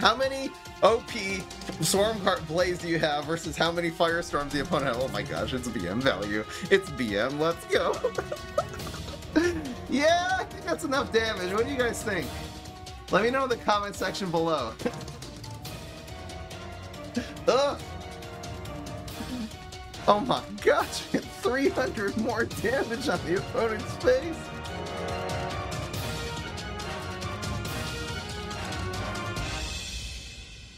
How many OP Swarmcart Blaze do you have versus how many Firestorms the opponent has? Oh my gosh, it's BM value. It's BM, let's go. Yeah, I think that's enough damage. What do you guys think? Let me know in the comment section below. Ugh. Oh my gosh, 300 more damage on the opponent's face.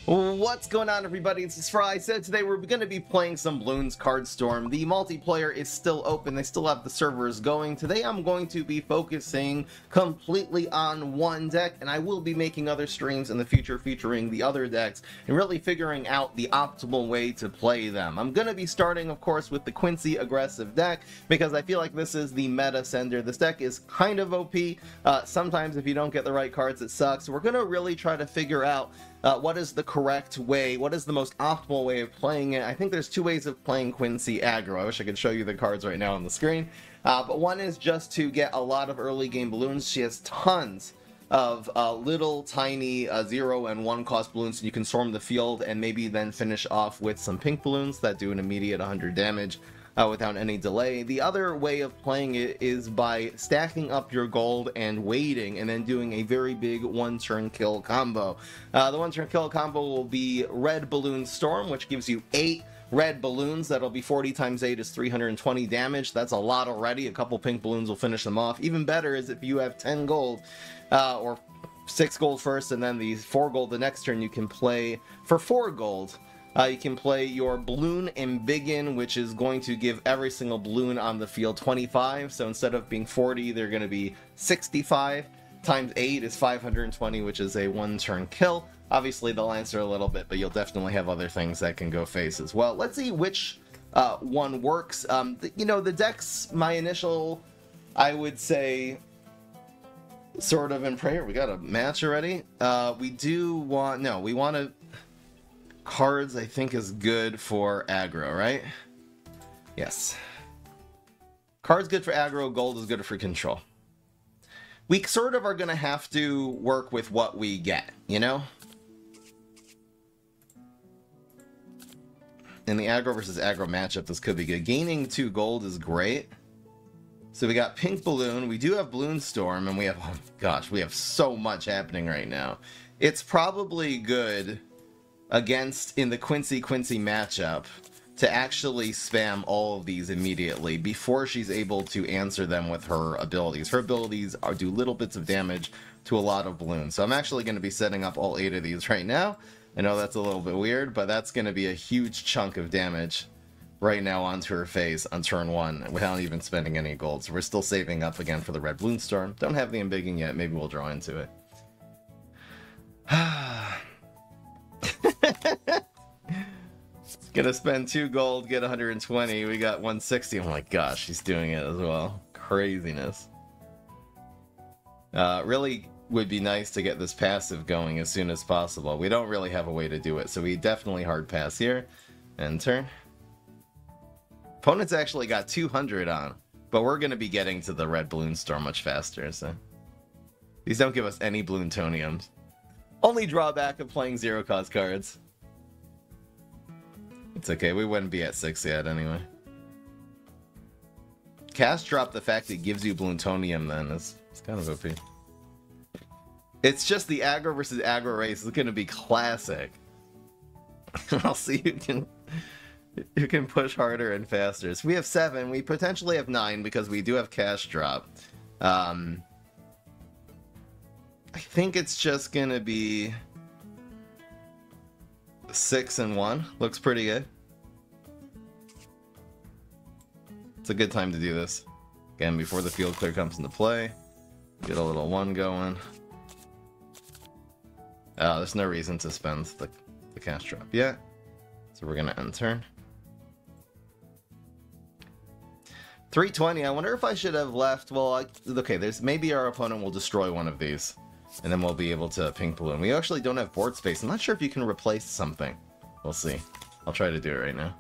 What's going on, everybody? It's Fry. So today we're going to be playing some Bloons Card Storm. The multiplayer is still open. They still have the servers going. Today I'm going to be focusing completely on one deck, and I will be making other streams in the future featuring the other decks and really figuring out the optimal way to play them. I'm going to be starting, of course, with the Quincy aggressive deck because I feel like this is the meta sender. This deck is kind of OP. Sometimes if you don't get the right cards, it sucks. We're going to really try to figure out what is the correct way, what is the most optimal way of playing it. I think there's two ways of playing Quincy Aggro. I wish I could show you the cards right now on the screen. But one is just to get a lot of early game balloons. She has tons of little tiny 0 and 1 cost balloons, and you can storm the field and maybe then finish off with some pink balloons that do an immediate 100 damage. Without any delay. The other way of playing it is by stacking up your gold and waiting and then doing a very big one-turn kill combo. The one-turn kill combo will be Red Balloon Storm, which gives you 8 red balloons. That'll be 40 times 8 is 320 damage. That's a lot already. A couple pink balloons will finish them off. Even better is if you have 10 gold or 6 gold first and then the 4 gold the next turn, you can play for 4 gold. You can play your Bloon Embiggen, which is going to give every single balloon on the field 25. So instead of being 40, they're going to be 65. Times 8 is 520, which is a one-turn kill. Obviously, they'll answer a little bit, but you'll definitely have other things that can go face as well. Let's see which one works. You know, the decks, my initial, I would say, sort of in prayer. We got a match already. We want to... Cards, I think, is good for aggro, right? Yes. Cards good for aggro, gold is good for control. We sort of are going to have to work with what we get, you know? In the aggro versus aggro matchup, this could be good. Gaining 2 gold is great. So we got Pink Balloon, we do have Bloon Storm, and we have, oh gosh, we have so much happening right now. It's probably good against, in the Quincy matchup, to actually spam all of these immediately before she's able to answer them with her abilities. Her abilities do little bits of damage to a lot of balloons. So I'm actually going to be setting up all 8 of these right now. I know that's a little bit weird, but that's going to be a huge chunk of damage right now onto her face on turn 1 without even spending any gold. So we're still saving up again for the Red Bloon Storm. Don't have the Embiggen yet. Maybe we'll draw into it. Gonna spend 2 gold, get 120. We got 160. Oh my gosh, she's doing it as well. Craziness. Really would be nice to get this passive going as soon as possible. We don't really have a way to do it, so we definitely hard pass here. End turn. Opponent's actually got 200 on, but we're gonna be getting to the Red Balloon Storm much faster, so. These don't give us any Bloontoniums. Only drawback of playing 0 cost cards. It's okay, we wouldn't be at 6 yet anyway. Cast drop, the fact it gives you Bloontonium then is kind of OP. It's just the aggro versus aggro race is going to be classic. I'll see who can push harder and faster. So we have 7, we potentially have 9 because we do have cast drop. I think it's just going to be 6 and 1. Looks pretty good. It's a good time to do this. Again, before the field clear comes into play. Get a little 1 going. There's no reason to spend the cast drop yet. So we're going to end turn. 320. I wonder if I should have left. Well, okay, maybe our opponent will destroy one of these. And then we'll be able to pink balloon. We actually don't have board space. I'm not sure if you can replace something. We'll see. I'll try to do it right now.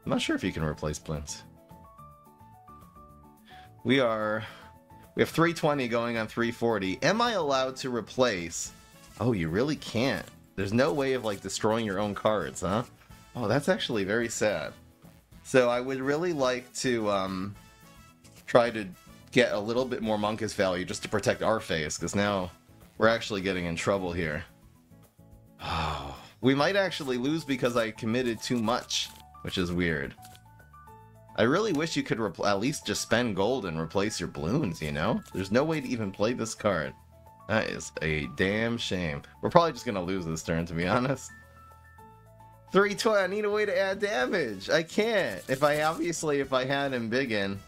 I'm not sure if you can replace balloons. We have 320 going on 340. Am I allowed to replace? Oh, you really can't. There's no way of, like, destroying your own cards, huh? Oh, that's actually very sad. So I would really like to, try to get a little bit more Monkus value just to protect our face, because now we're actually getting in trouble here. Oh, we might actually lose because I committed too much, which is weird. I really wish you could at least just spend gold and replace your Bloons, you know? There's no way to even play this card. That is a damn shame. We're probably just gonna lose this turn, to be honest. 320, I need a way to add damage. I can't. If I had him big in,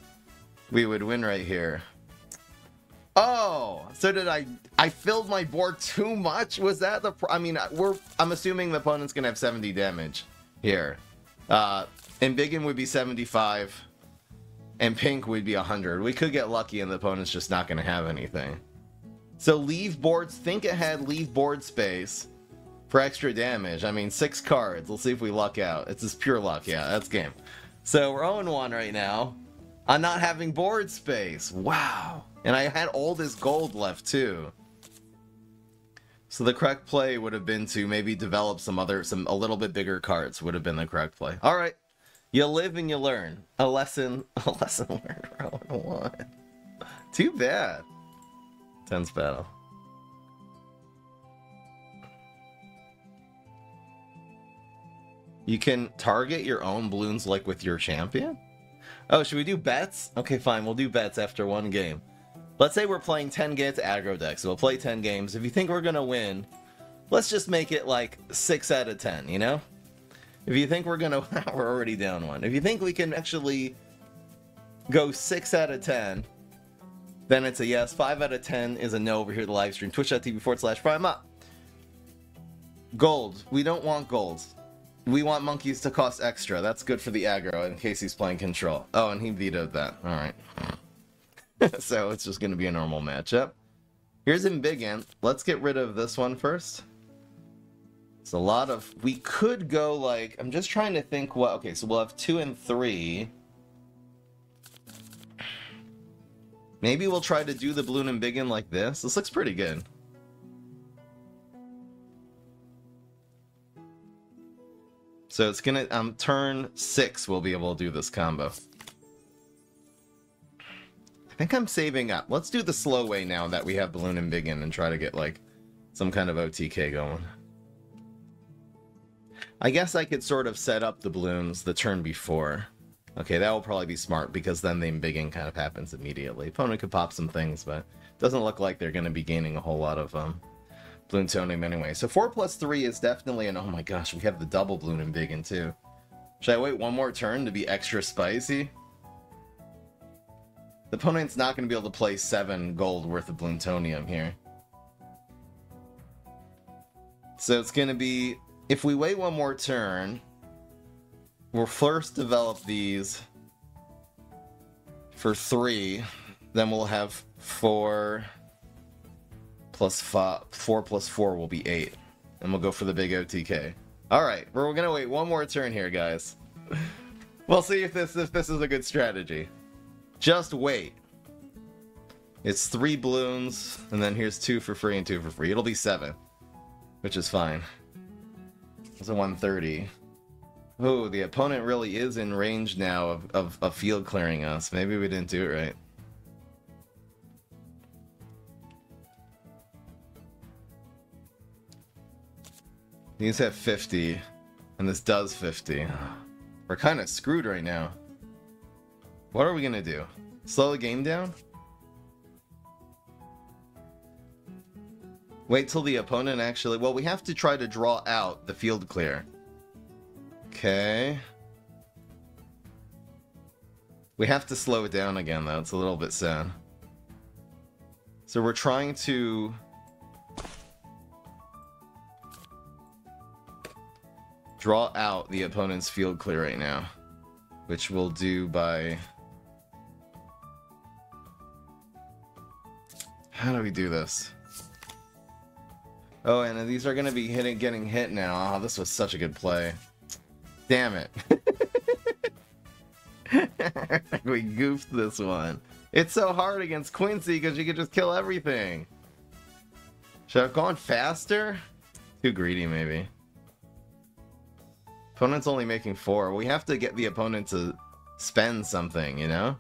we would win right here. Oh, so did I filled my board too much? Was that the I mean, I'm assuming the opponent's gonna have 70 damage here. And Biggin would be 75, and Pink would be 100. We could get lucky and the opponent's just not going to have anything. So leave boards, think ahead, leave board space for extra damage. I mean, 6 cards. Let's see if we luck out. It's just pure luck. Yeah, that's game. So we're 0-1 right now on not having board space. Wow. And I had all this gold left too. So the correct play would have been to maybe develop a little bit bigger cards would have been the correct play. All right. You live and you learn. A lesson learned. 0-1. Too bad. Tense battle. You can target your own Bloons like with your champion? Oh, should we do bets? Okay, fine. We'll do bets after one game. Let's say we're playing 10 games aggro deck, so we'll play 10 games. If you think we're gonna win, let's just make it like 6 out of 10, you know? If you think we're gonna... we're already down 1. If you think we can actually go 6 out of 10, then it's a yes. 5 out of 10 is a no over here at the live stream. Twitch.tv/Prime Up. Gold. We don't want gold. We want monkeys to cost extra. That's good for the aggro in case he's playing control. Oh, and he vetoed that. Alright. So it's just gonna be a normal matchup. Here's him big in. Let's get rid of this one first. It's a lot of... We could go like... I'm just trying to think what... Okay, so we'll have 2 and 3. Maybe we'll try to do the Bloon and Biggin like this. This looks pretty good. So it's gonna... turn 6 we'll be able to do this combo. I think I'm saving up. Let's do the slow way now that we have Bloon and Biggin and try to get like some kind of OTK going. I guess I could sort of set up the Bloons the turn before. Okay, that will probably be smart because then the Biggin kind of happens immediately. Opponent could pop some things, but it doesn't look like they're going to be gaining a whole lot of Bloonsonium anyway. So 4+3 is definitely an... Oh my gosh, we have the double Bloon and Biggin too. Should I wait one more turn to be extra spicy? The opponent's not going to be able to play 7 gold worth of Bloonsonium here. So it's going to be... If we wait one more turn, we'll first develop these for 3, then we'll have 4 plus 5, 4 plus 4 will be 8, and we'll go for the big OTK. Alright, we're gonna wait one more turn here, guys. We'll see if this is a good strategy. Just wait. It's 3 Bloons, and then here's 2 for free and 2 for free. It'll be 7, which is fine. It's a 130. Oh, the opponent really is in range now of field clearing us. Maybe we didn't do it right. These have 50, and this does 50. We're kind of screwed right now. What are we gonna do? Slow the game down? Wait till the opponent actually... Well, we have to try to draw out the field clear. Okay. We have to slow it down again, though. It's a little bit sad. So we're trying to... draw out the opponent's field clear right now. Which we'll do by... How do we do this? Oh, and these are going to be getting hit now. Oh, this was such a good play. Damn it. We goofed this one. It's so hard against Quincy because you can just kill everything. Should I have gone faster? Too greedy, maybe. Opponent's only making 4. We have to get the opponent to spend something, you know?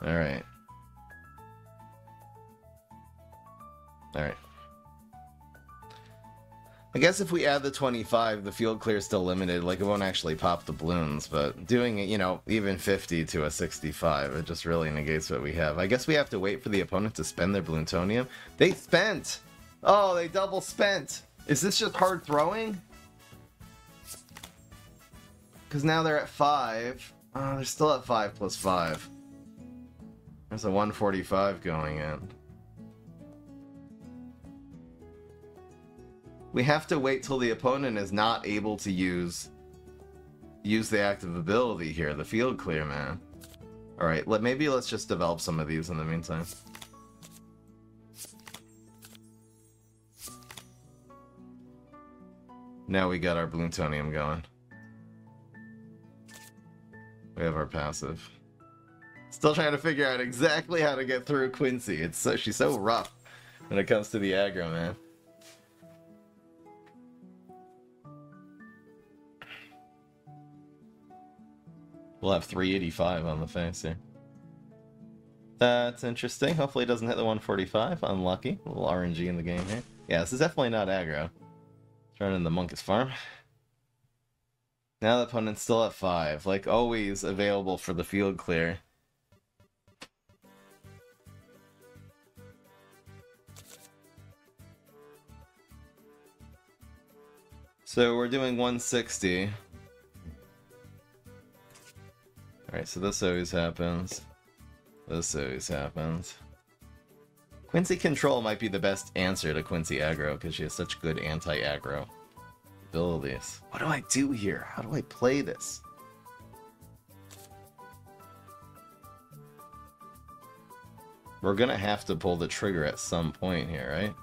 Alright. Alright. I guess if we add the 25, the field clear is still limited. Like, it won't actually pop the balloons, but doing it, you know, even 50 to a 65, it just really negates what we have. I guess we have to wait for the opponent to spend their Bloontonium. They spent! Oh, they double spent! Is this just hard throwing? Because now they're at 5. Oh, they're still at 5 plus 5. There's a 145 going in. We have to wait till the opponent is not able to use the active ability here, the field clear, man. Alright, maybe let's just develop some of these in the meantime. Now we got our Bloontonium going. We have our passive. Still trying to figure out exactly how to get through Quincy. She's so rough when it comes to the aggro, man. We'll have 385 on the face here. That's interesting. Hopefully it doesn't hit the 145. Unlucky. A little RNG in the game here. Yeah, this is definitely not aggro. Turn in the Monkus farm. Now the opponent's still at 5. Like always available for the field clear. So we're doing 160. Alright, so this always happens. This always happens. Quincy Control might be the best answer to Quincy Aggro because she has such good anti-aggro abilities. What do I do here? How do I play this? We're gonna have to pull the trigger at some point here, right?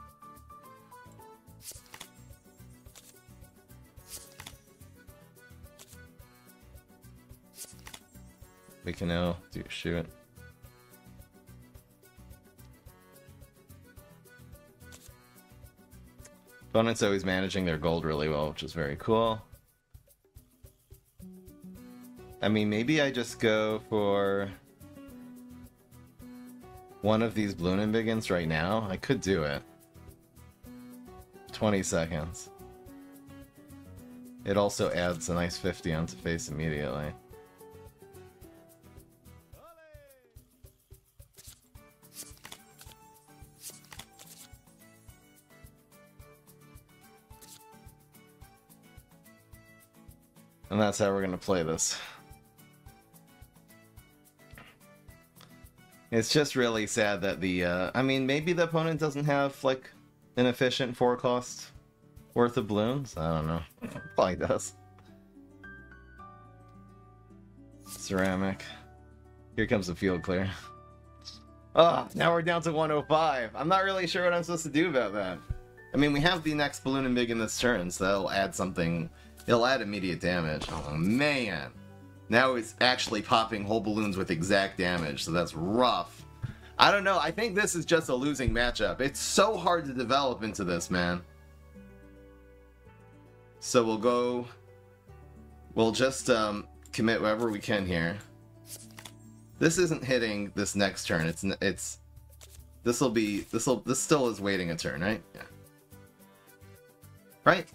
We can now shoot it. Opponent's always managing their gold really well, which is very cool. I mean, maybe I just go for one of these Bloon and Biggins right now. I could do it. 20 seconds. It also adds a nice 50 onto face immediately. And that's how we're going to play this. It's just really sad that the, I mean, maybe the opponent doesn't have, like, an efficient 4 cost worth of balloons? I don't know. Probably does. Ceramic. Here comes the field clear. Ah, now we're down to 105. I'm not really sure what I'm supposed to do about that. I mean, we have the next Bloon and Big in this turn, so that'll add something. It'll add immediate damage. Oh, man. Now it's actually popping whole balloons with exact damage, so that's rough. I don't know. I think this is just a losing matchup. It's so hard to develop into this, man. So we'll go... We'll just commit whatever we can here. This isn't hitting this next turn. This still is waiting a turn, right? Yeah. Right?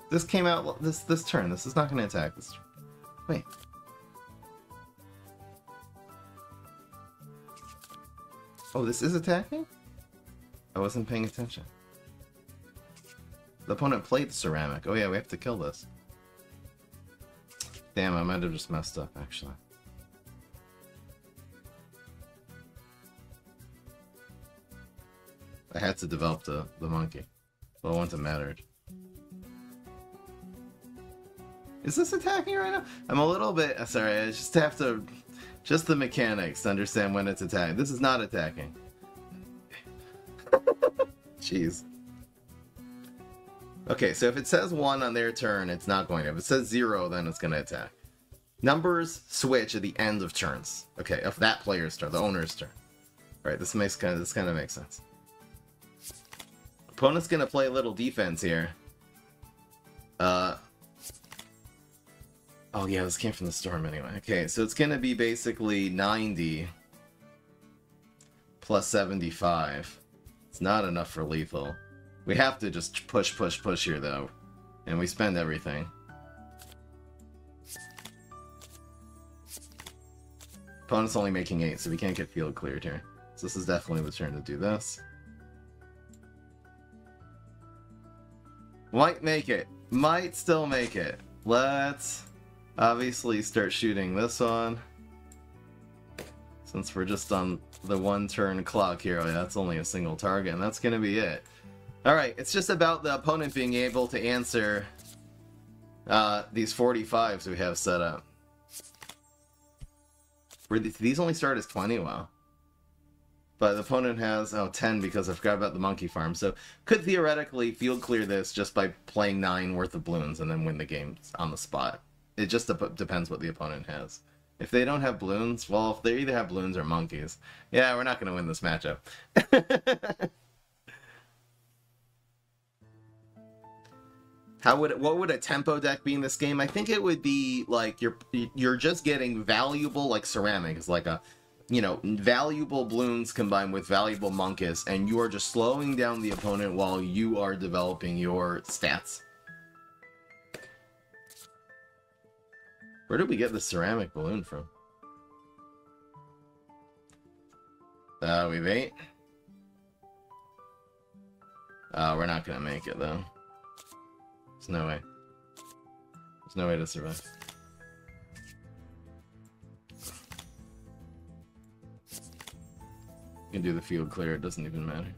This came out this turn. This is not going to attack this turn. Wait. Oh, this is attacking? I wasn't paying attention. The opponent played the ceramic. Oh yeah, we have to kill this. Damn, I might have just messed up, actually. I had to develop the monkey. Well, it wouldn't have mattered. Is this attacking right now? I'm a little bit... Sorry, I just have to Just the mechanics to understand when it's attacking. This is not attacking. Jeez. Okay, so if it says 1 on their turn, it's not going to. If it says 0, then it's going to attack. Numbers switch at the end of turns. Okay, of that player's turn, the owner's turn. Alright, this kind of makes sense. Opponent's going to play a little defense here. Oh yeah, this came from the storm anyway. Okay, so it's gonna be basically 90 plus 75. It's not enough for lethal. We have to just push here though. And we spend everything. Opponent's only making 8, so we can't get field cleared here. So this is definitely the turn to do this. Might make it. Might still make it. Let's obviously start shooting this one. Since we're just on the 1 turn clock here, oh, yeah, that's only a single target, and that's gonna be it. Alright, it's just about the opponent being able to answer these 45s we have set up. These only start as 20, wow. But the opponent has, 10 because I forgot about the monkey farm. So could theoretically field clear this just by playing 9 worth of balloons and then win the game on the spot. It just depends what the opponent has. If they don't have balloons, well, if they either have balloons or monkeys, yeah, we're not going to win this matchup. What would a tempo deck be in this game? I think it would be like you're just getting valuable like ceramic. It's like a, you know, valuable balloons combined with valuable monkeys, and you are just slowing down the opponent while you are developing your stats. Where did we get the ceramic balloon from? We've 8. We're not gonna make it though. There's no way. There's no way to survive. You can do the field clear, it doesn't even matter.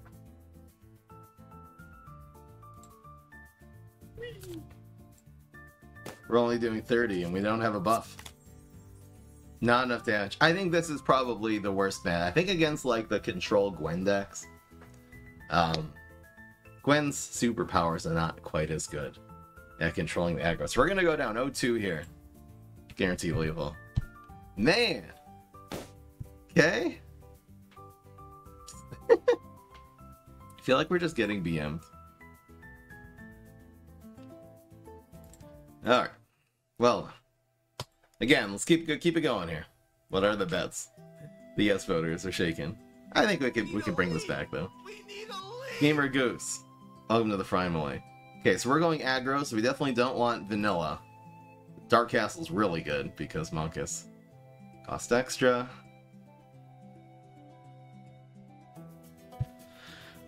We're only doing 30 and we don't have a buff. Not enough damage. I think this is probably the worst man. I think against like the control Gwen decks, Gwen's superpowers are not quite as good at controlling the aggro. So we're gonna go down 0-2 here. Guaranteed lethal. Man! Okay. I feel like we're just getting BM'd. Alright. Well, again, let's keep it going here. What are the bets? The yes voters are shaking. I think we can bring this back though. Gamer Goose. Welcome to the Frimaway. Okay, so we're going aggro, so we definitely don't want vanilla. Dark Castle's really good because Monkus cost extra.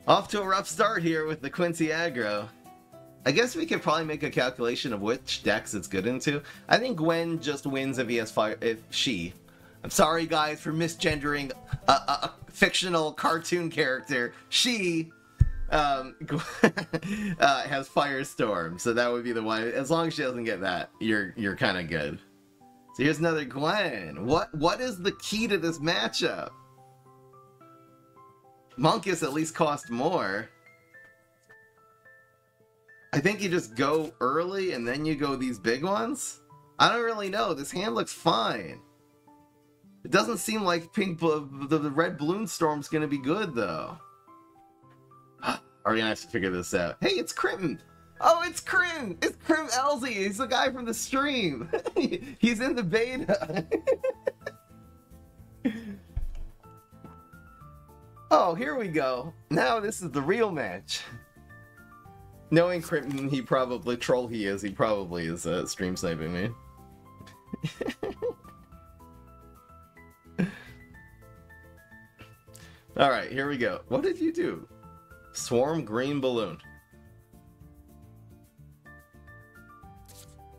Off to a rough start here with the Quincy Aggro. I guess we could probably make a calculation of which decks it's good into. I think Gwen just wins if he has fire. I'm sorry guys for misgendering a fictional cartoon character. She has Firestorm, so that would be the one. As long as she doesn't get that, you're kind of good. So here's another Gwen. What is the key to this matchup? Monkus at least cost more. I think you just go early and then you go these big ones? I don't really know. This hand looks fine. It doesn't seem like the red balloon storm's gonna be good though. Are we gonna have to figure this out? Hey, it's Crim! Oh, it's Crim! It's Crim Elsie! He's the guy from the stream! He's in the beta! Oh, here we go. Now this is the real match. Knowing Crimton, he probably is stream sniping me. Alright, here we go. What did you do? Swarm green balloon.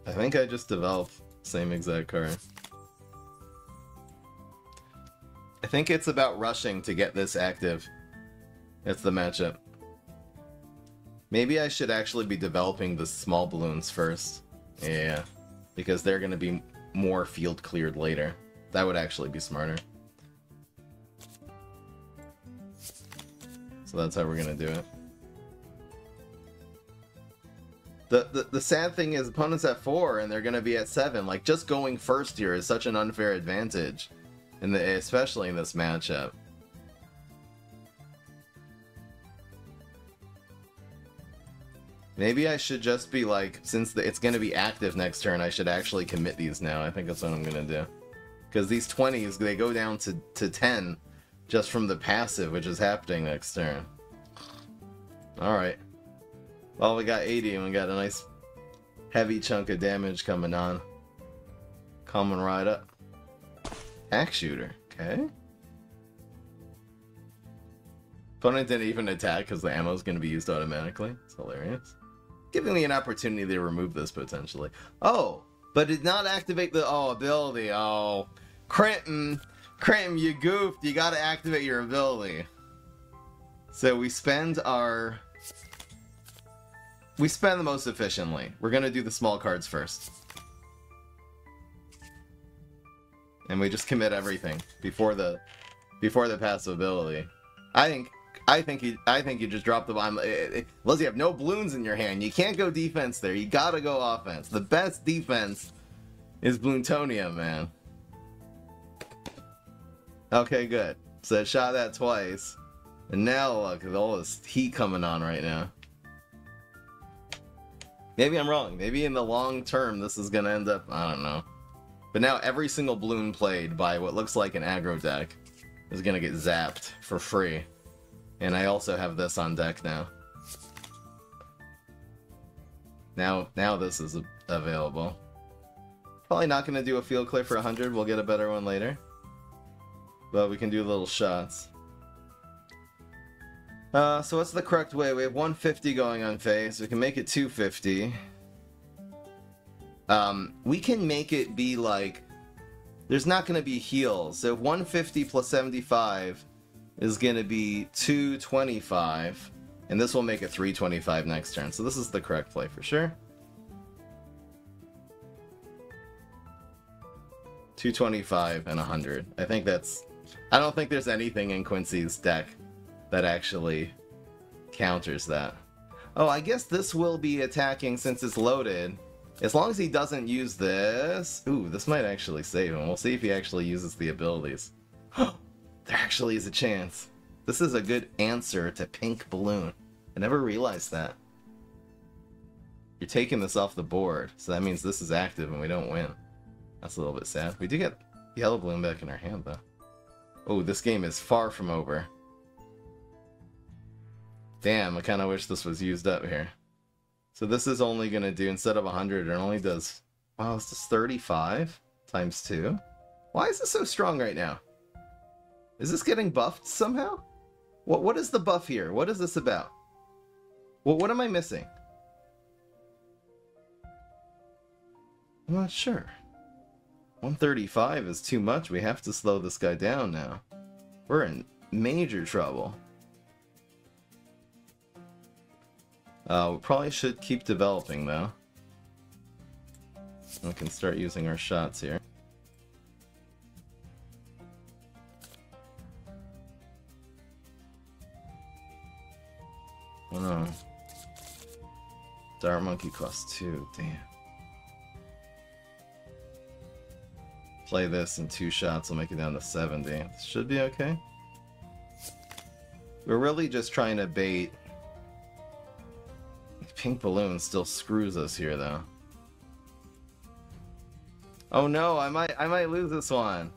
I think I just developed same exact card. I think it's about rushing to get this active. That's the matchup. Maybe I should actually be developing the small balloons first. Yeah, because they're going to be more field cleared later. That would actually be smarter. So that's how we're gonna do it. The sad thing is opponents at 4 and they're gonna be at 7. Like, just going first here is such an unfair advantage, especially in this matchup. Maybe I should just be like, since it's gonna be active next turn, I should actually commit these now. I think that's what I'm gonna do. Because these 20s, they go down to 10 just from the passive, which is happening next turn. Alright. Well, we got 80 and we got a nice heavy chunk of damage coming on. Coming right up. Axe shooter. Okay. Opponent didn't even attack because the ammo is going to be used automatically. It's hilarious. Giving me an opportunity to remove this potentially. Oh, but did not activate the ability. Oh, Crinton, you goofed. You got to activate your ability. So we spend the most efficiently. We're going to do the small cards first. And we just commit everything before the passive ability. I think you just dropped the bomb. Unless you have no Bloons in your hand, you can't go defense there. You gotta go offense. The best defense is Bloontonium, man. Okay, good. So I shot that twice. And now look at all this heat coming on right now. Maybe I'm wrong. Maybe in the long term this is gonna end up, I don't know. But now every single Bloon played by what looks like an aggro deck is gonna get zapped for free. And I also have this on deck now. Now this is available. Probably not gonna do a field clear for 100. We'll get a better one later. But we can do little shots. So what's the correct way? We have 150 going on phase. We can make it 250. We can make it be like, there's not going to be heals. So 150 plus 75 is going to be 225. And this will make it 325 next turn. So this is the correct play for sure. 225 and 100. I think that's... I don't think there's anything in Quincy's deck that actually counters that. Oh, I guess this will be attacking since it's loaded. As long as he doesn't use this... Ooh, this might actually save him. We'll see if he actually uses the abilities. There actually is a chance. This is a good answer to Pink Balloon. I never realized that. You're taking this off the board, so that means this is active and we don't win. That's a little bit sad. We do get Yellow Balloon back in our hand, though. Oh, this game is far from over. Damn, I kind of wish this was used up here. So this is only going to do, instead of 100, it only does... Wow, this is 35 times 2. Why is this so strong right now? Is this getting buffed somehow? What is the buff here? What is this about? What am I missing? I'm not sure. 135 is too much. We have to slow this guy down now. We're in major trouble. We probably should keep developing, though. We can start using our shots here. Oh no. Dart Monkey costs 2, damn. Play this in 2 shots, will make it down to 70. This should be okay. We're really just trying to bait. Pink Balloon still screws us here, though. Oh no, I might lose this one.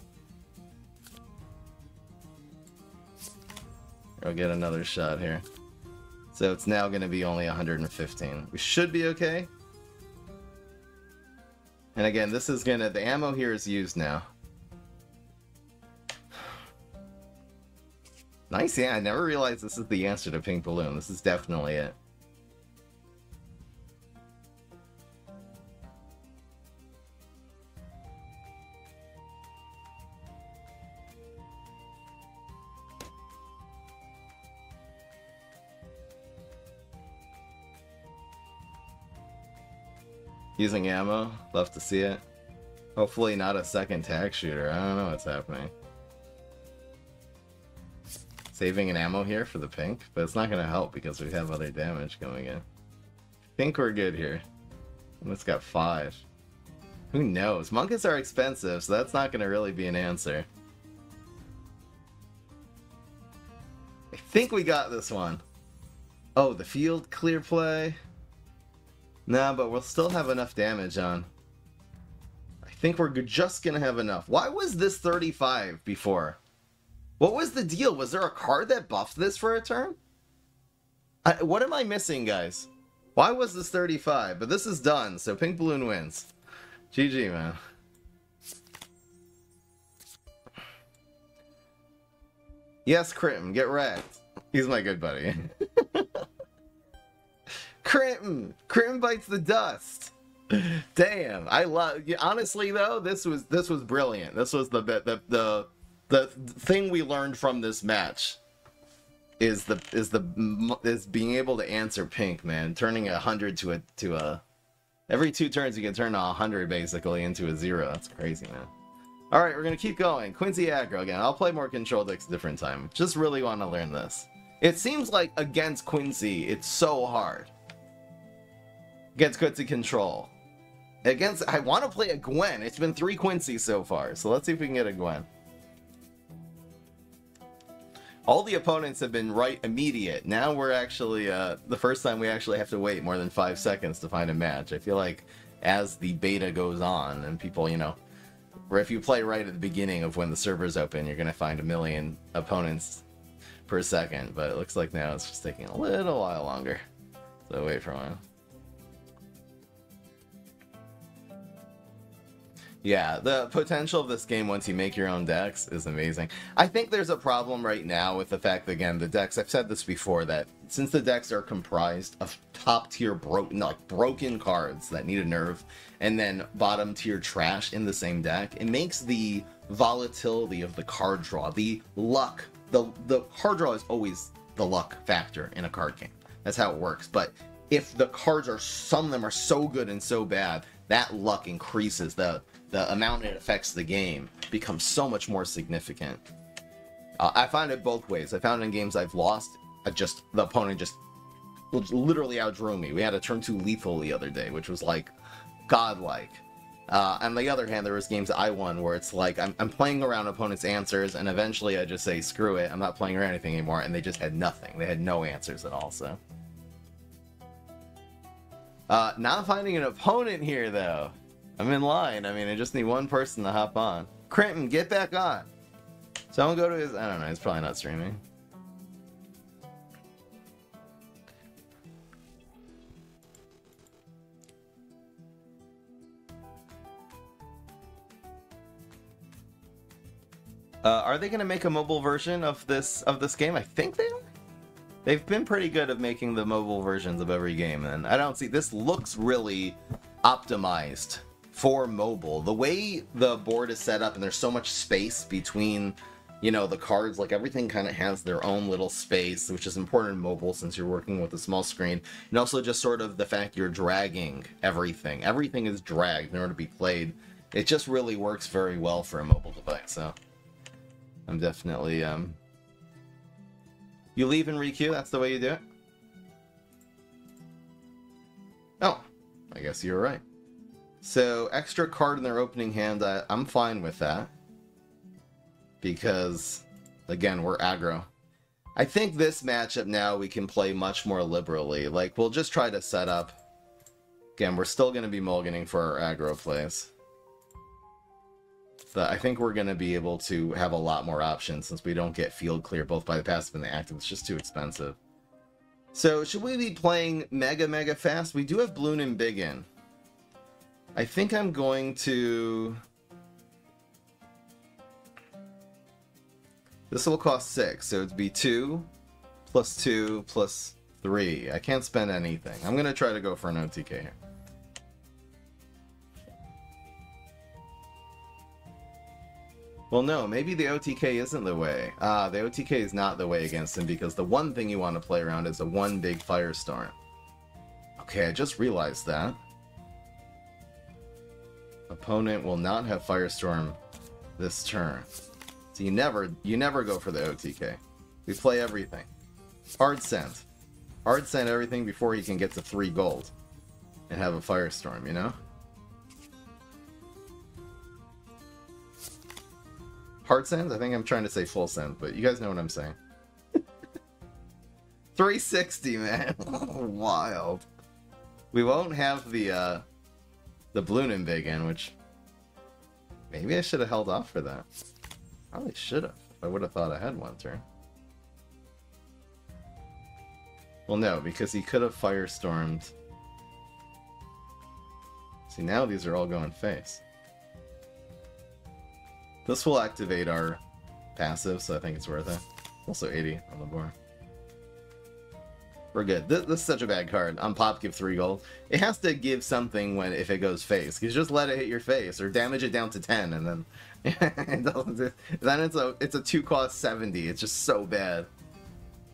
I'll get another shot here. So it's now going to be only 115. We should be okay. And again, this is gonna... The ammo here is used now. Nice, yeah, I never realized this is the answer to Pink Balloon. This is definitely it. Using ammo, love to see it. Hopefully not a second tag shooter. I don't know what's happening. Saving an ammo here for the pink, but it's not going to help because we have other damage going in. I think we're good here. And it's got 5. Who knows? Munkets are expensive, so that's not going to really be an answer. I think we got this one. Oh, the field clear play. Nah, but we'll still have enough damage on. I think we're just going to have enough. Why was this 35 before? What was the deal? Was there a card that buffed this for a turn? What am I missing, guys? Why was this 35? But this is done, so Pink Balloon wins. GG, man. Yes, Crim, get wrecked. He's my good buddy. Crim bites the dust. Damn, I love. Honestly, though, this was brilliant. This was the thing we learned from this match. Is being able to answer pink, man. Turning 100 to a every 2 turns you can turn 100 basically into a 0. That's crazy, man. All right, we're gonna keep going. Quincy Aggro again. I'll play more control decks a different time. Just really want to learn this. It seems like against Quincy, it's so hard. Against Quincy control. I want to play a Gwen. It's been 3 Quincy so far, so let's see if we can get a Gwen. All the opponents have been right immediate. Now we're actually, the first time we actually have to wait more than 5 seconds to find a match. I feel like as the beta goes on and people, you know, where if you play right at the beginning of when the server's open, you're going to find a million opponents per second. But it looks like now it's just taking a little while longer. So wait for a while. Yeah, the potential of this game once you make your own decks is amazing. I think there's a problem right now with the fact that, again, the decks, I've said this before, that since the decks are comprised of top-tier broken cards that need a nerf, and then bottom-tier trash in the same deck, it makes the volatility of the card draw, the luck, the card draw is always the luck factor in a card game. That's how it works. But if the cards are, some of them are so good and so bad, that luck increases. The amount it affects the game becomes so much more significant. I found it both ways. I found in games I've lost, the opponent just literally outdrew me. We had a turn 2 lethal the other day, which was like godlike. On the other hand, there was games I won where it's like I'm playing around opponents' answers, and eventually I just say, screw it, I'm not playing around anything anymore, and they just had nothing. They had no answers at all, so. Not finding an opponent here, though. I'm in line. I mean, I just need one person to hop on. Crinton, get back on. Someone go to his... I don't know. He's probably not streaming. Are they going to make a mobile version of this game? I think they are. They've been pretty good at making the mobile versions of every game, and I don't see... This looks really optimized for mobile. The way the board is set up, and there's so much space between, you know, the cards, like everything kind of has their own little space, which is important in mobile since you're working with a small screen. And also just sort of the fact you're dragging everything. Everything is dragged in order to be played. It just really works very well for a mobile device, so I'm definitely... You leave and requeue, that's the way you do it? Oh, I guess you're right. So, extra card in their opening hand, I'm fine with that. Because, again, we're aggro. I think this matchup now we can play much more liberally. Like, we'll just try to set up... Again, we're still going to be mulliganing for our aggro plays. But I think we're going to be able to have a lot more options since we don't get field clear both by the passive and the active. It's just too expensive. So, should we be playing mega fast? We do have Bloon and Big in. I think I'm going to... This will cost 6, so it'd be 2, plus 2, plus 3. I can't spend anything. I'm going to try to go for an OTK here. Well, no, maybe the OTK isn't the way. The OTK is not the way against him because the one thing you want to play around is a one big Firestorm. Okay, I just realized that. Opponent will not have Firestorm this turn. So you never go for the OTK. We play everything. Hard send. Hard send everything before he can get to 3 gold. And have a Firestorm, you know? Hard send? I think I'm trying to say full send, but you guys know what I'm saying. 360, man. Wild. We won't have the Bloons big in, which maybe I should have held off for that. Probably should have. I would have thought I had one turn. Well, no, because he could have Firestormed. See, now these are all going face. This will activate our passive, so I think it's worth it. Also 80 on the board. We're good. This is such a bad card. On pop, give 3 gold. It has to give something if it goes face. You just let it hit your face, or damage it down to 10, and then then it's a 2-cost 70. It's just so bad.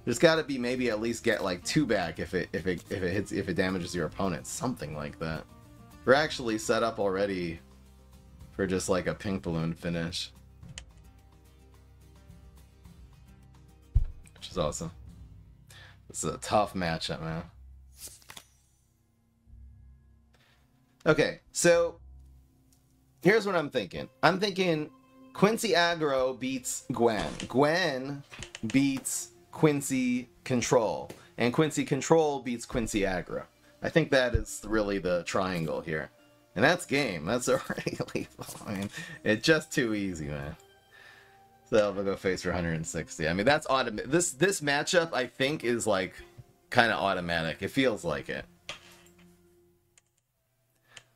There's got to be maybe at least get like 2 back if it damages your opponent, something like that. We're actually set up already for just like a pink balloon finish, which is awesome. This is a tough matchup, man. Okay, so here's what I'm thinking. I'm thinking Quincy Aggro beats Gwen. Gwen beats Quincy Control. And Quincy Control beats Quincy Aggro. I think that is really the triangle here. And that's game. That's already lethal. I mean, it's just too easy, man. So we'll go face for 160. I mean, that's automatic. This matchup, I think, is like kind of automatic. It feels like it.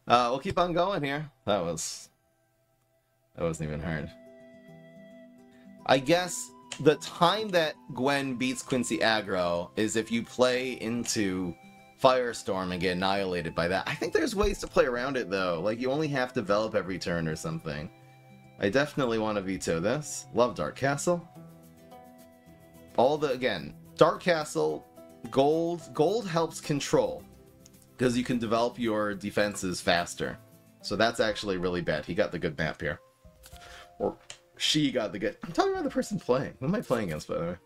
We'll keep on going here. That wasn't even hard. I guess the time that Gwen beats Quincy Aggro is if you play into Firestorm and get annihilated by that. I think there's ways to play around it, though. Like, you only have to develop every turn or something. I definitely want to veto this. Love Dark Castle. Again, Dark Castle, gold helps control, because you can develop your defenses faster. So that's actually really bad. He got the good map here. Or she got the good... I'm talking about the person playing. Who am I playing against, by the way?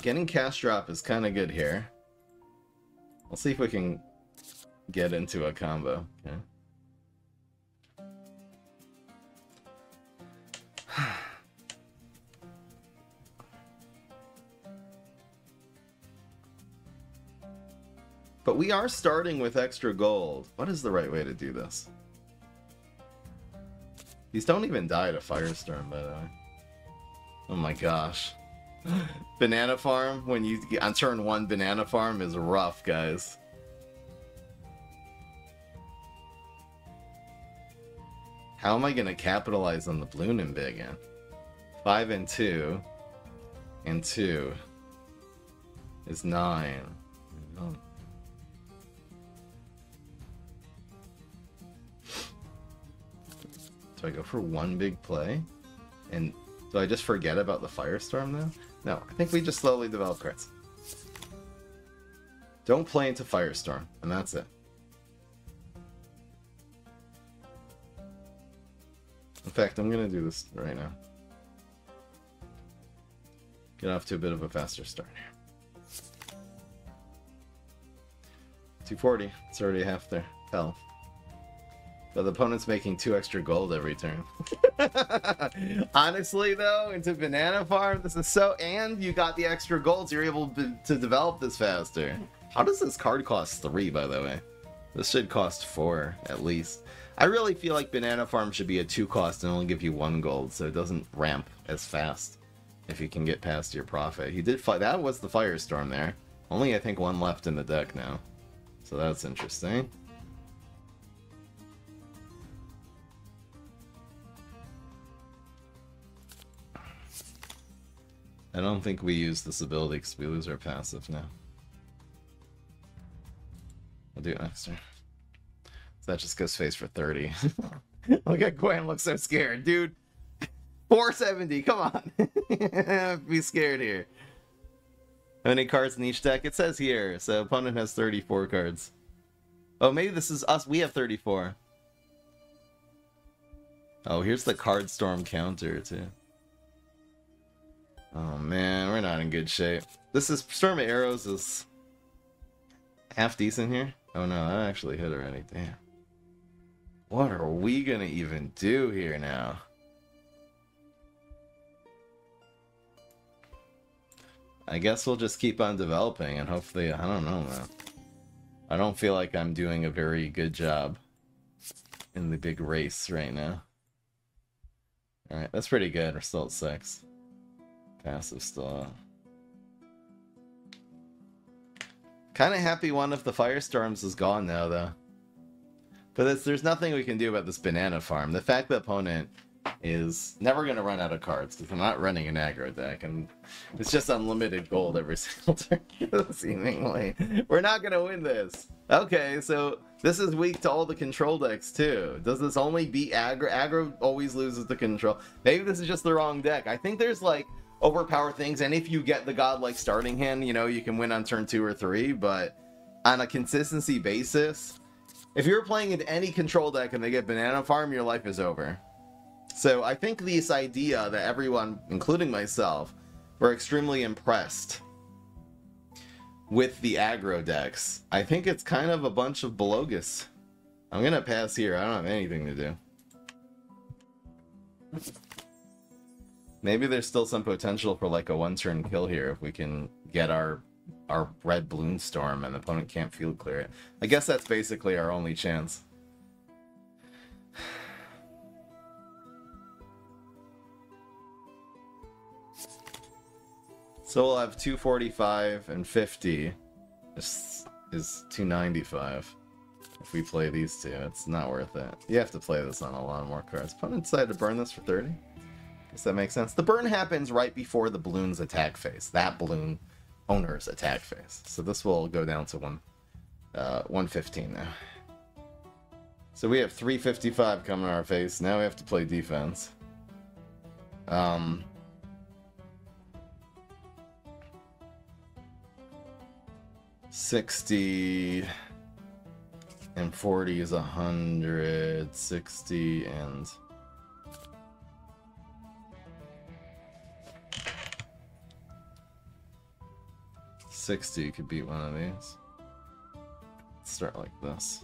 Getting cast drop is kind of good here. We'll see if we can get into a combo. Okay. But we are starting with extra gold. What is the right way to do this? These don't even die to Firestorm, by the way. Oh my gosh. Banana farm, when you on turn 1, banana farm is rough, guys. How am I gonna capitalize on the Bloons again? 5 and 2 and 2 is 9. Oh. Do I go for one big play? And do I just forget about the Firestorm now? No, I think we just slowly develop cards. Don't play into Firestorm, and that's it. In fact, I'm gonna do this right now. Get off to a bit of a faster start here. 240, it's already half their health. But the opponent's making 2 extra gold every turn. Honestly, though, into Banana Farm, this is so... And you got the extra gold, so you're able to develop this faster. How does this card cost 3, by the way? This should cost 4, at least. I really feel like Banana Farm should be a 2 cost and only give you 1 gold, so it doesn't ramp as fast if you can get past your profit. He did fight. That was the Firestorm there. Only, I think, 1 left in the deck now. So that's interesting. I don't think we use this ability because we lose our passive now. I'll do it next turn. So that just goes face for 30. Look at Gwen, looks so scared. Dude, 470, come on. Be scared here. How many cards in each deck? It says here, so opponent has 34 cards. Oh, maybe this is us. We have 34. Oh, here's the card storm counter, too. Oh, man, we're not in good shape. This is... Storm of Arrows is... half decent here. Oh, no, that actually hit already. Damn. What are we gonna even do here now? I guess we'll just keep on developing and hopefully... I don't know, man. I don't feel like I'm doing a very good job in the big race right now. Alright, that's pretty good. We're still at 6. Passive still up. Kind of happy one of the Firestorms is gone now, though. But there's nothing we can do about this banana farm. The fact that opponent is never going to run out of cards, because I'm not running an aggro deck, and it's just unlimited gold every single turn, seemingly. We're not going to win this. Okay, so this is weak to all the control decks, too. Does this only beat aggro? Aggro always loses to control. Maybe this is just the wrong deck. I think there's, like, overpower things, and if you get the godlike starting hand, you know, you can win on turn 2 or 3, but on a consistency basis, if you're playing in any control deck and they get banana farm, your life is over. So I think this idea that everyone, including myself, were extremely impressed with the aggro decks. I think it's kind of a bunch of bogus. I'm gonna pass here. I don't have anything to do. Maybe there's still some potential for like a one-turn kill here if we can get our red Bloon storm and the opponent can't field clear it. I guess that's basically our only chance. So we'll have 245 and 50. This is 295. If we play these two, it's not worth it. You have to play this on a lot more cards. Opponent decided to burn this for 30. Guess that makes sense. The burn happens right before the Bloon's attack phase. That Bloon owner's attack phase. So this will go down to 115 now. So we have 355 coming our face. Now we have to play defense. 60 and 40 is 100. 60 and 60 could beat one of these. Let's start like this.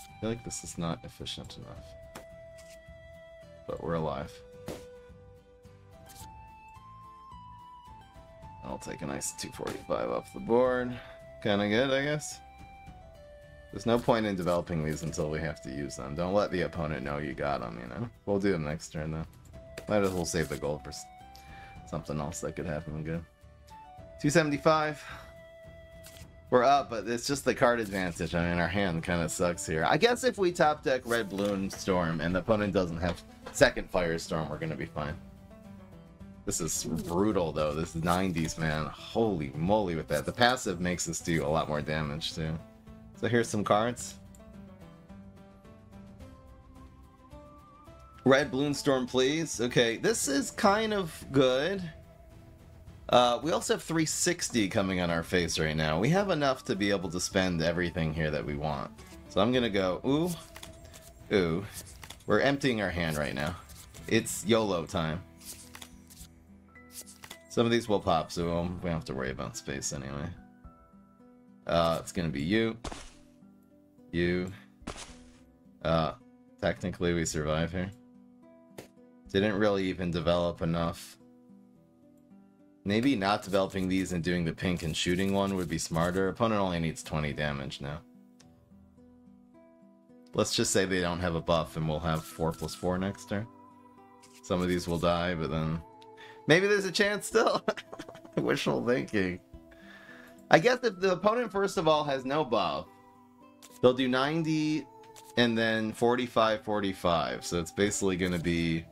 I feel like this is not efficient enough. But we're alive. I'll take a nice 245 off the board. Kinda good, I guess. There's no point in developing these until we have to use them. Don't let the opponent know you got them, you know? We'll do them next turn, though. Might as well save the gold for something else that could happen good. 275. We're up, but it's just the card advantage. I mean, our hand kind of sucks here. I guess if we top deck red Bloon storm and the opponent doesn't have second firestorm, we're going to be fine. This is brutal, though. This is 90s, man. Holy moly with that. The passive makes us do a lot more damage, too. So here's some cards. Red Bloon storm, please. Okay, this is kind of good. We also have 360 coming on our face right now. We have enough to be able to spend everything here that we want. So I'm gonna go, ooh, ooh. We're emptying our hand right now. It's YOLO time. Some of these will pop, so we don't have to worry about space anyway. It's gonna be you. You. Technically we survive here. Didn't really even develop enough. Maybe not developing these and doing the pink and shooting one would be smarter. Opponent only needs 20 damage now. Let's just say they don't have a buff and we'll have 4+4 next turn. Some of these will die, but then... maybe there's a chance still! Wishful thinking. I guess if the opponent, first of all, has no buff, they'll do 90 and then 45, 45. So it's basically going to be...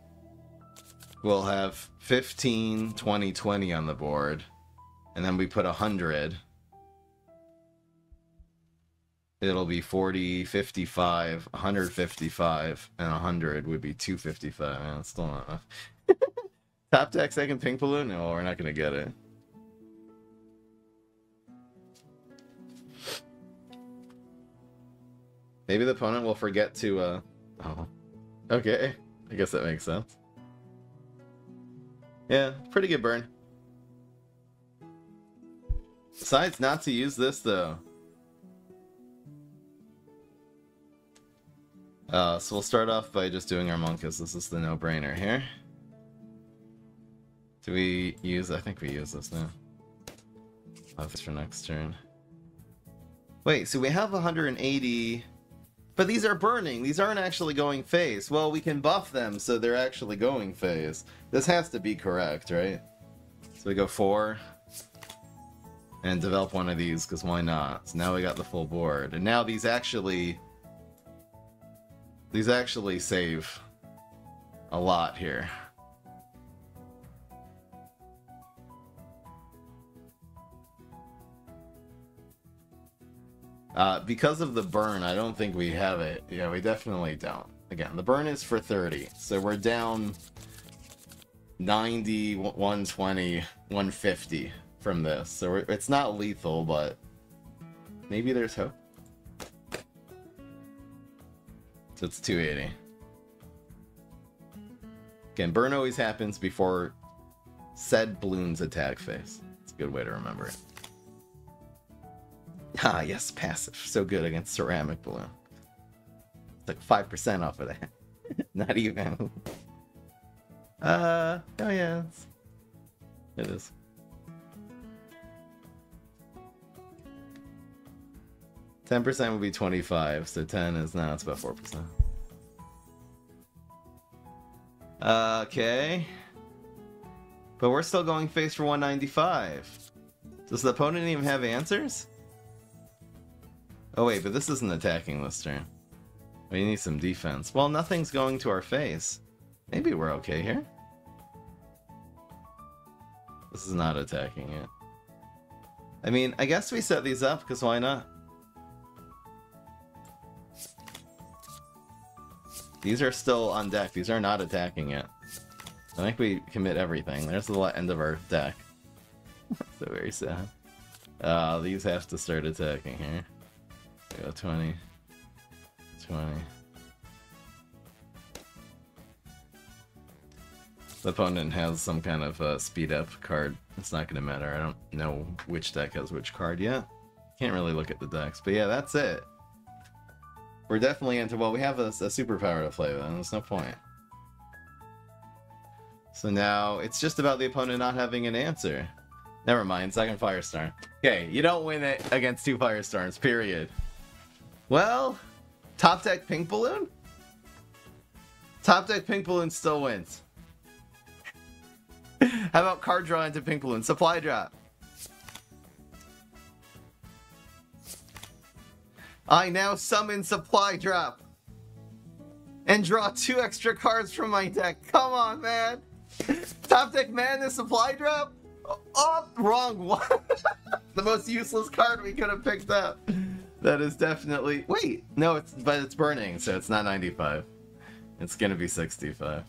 we'll have 15, 20, 20 on the board. And then we put 100. It'll be 40, 55, 155, and 100 would be 255. Man, that's still not enough. Top deck second pink balloon? No, we're not going to get it. Maybe the opponent will forget to, oh. Okay. I guess that makes sense. Yeah, pretty good burn. Decides not to use this, though. So we'll start off by just doing our Monkus. This is the no-brainer here. Do we use... I think we use this now. I'll have this for next turn. Wait, so we have 180... But these are burning. These aren't actually going phase. Well, we can buff them so they're actually going phase. This has to be correct, right? So we go 4. And develop one of these, because why not? So now we got the full board. And now these actually save a lot here. Because of the burn, I don't think we have it. Yeah, we definitely don't. Again, the burn is for 30, so we're down 90, 120, 150 from this. So it's not lethal, but maybe there's hope. So it's 280. Again, burn always happens before said Bloons attack phase. It's a good way to remember it. Ah, yes, passive. So good against ceramic balloon. It's like 5% off of that. Not even. Oh yeah, it is. %10 would be 25, so 10 is now it's about 4%. Okay. But we're still going face for 195. Does the opponent even have answers? Oh wait, but this isn't attacking this turn. We need some defense. Well, nothing's going to our face. Maybe we're okay here. This is not attacking it. I mean, I guess we set these up, because why not? These are still on deck. These are not attacking it. I think we commit everything. There's the end of our deck. So very sad. These have to start attacking here. Go 20. 20. The opponent has some kind of speed up card. It's not going to matter. I don't know which deck has which card yet. Can't really look at the decks. But yeah, that's it. We're definitely into... Well, we have a superpower to play with. There's no point. So now it's just about the opponent not having an answer. Never mind. Second Firestorm. Okay, you don't win it against 2 Firestorms, period. Well, top deck Pink Balloon? Top deck Pink Balloon still wins. How about card draw into Pink Balloon? Supply drop. I now summon Supply Drop. And draw 2 extra cards from my deck. Come on, man. Top deck Madness Supply Drop? Oh, wrong one. The most useless card we could have picked up. That is definitely... Wait, no, but it's burning, so it's not 95. It's gonna be 65.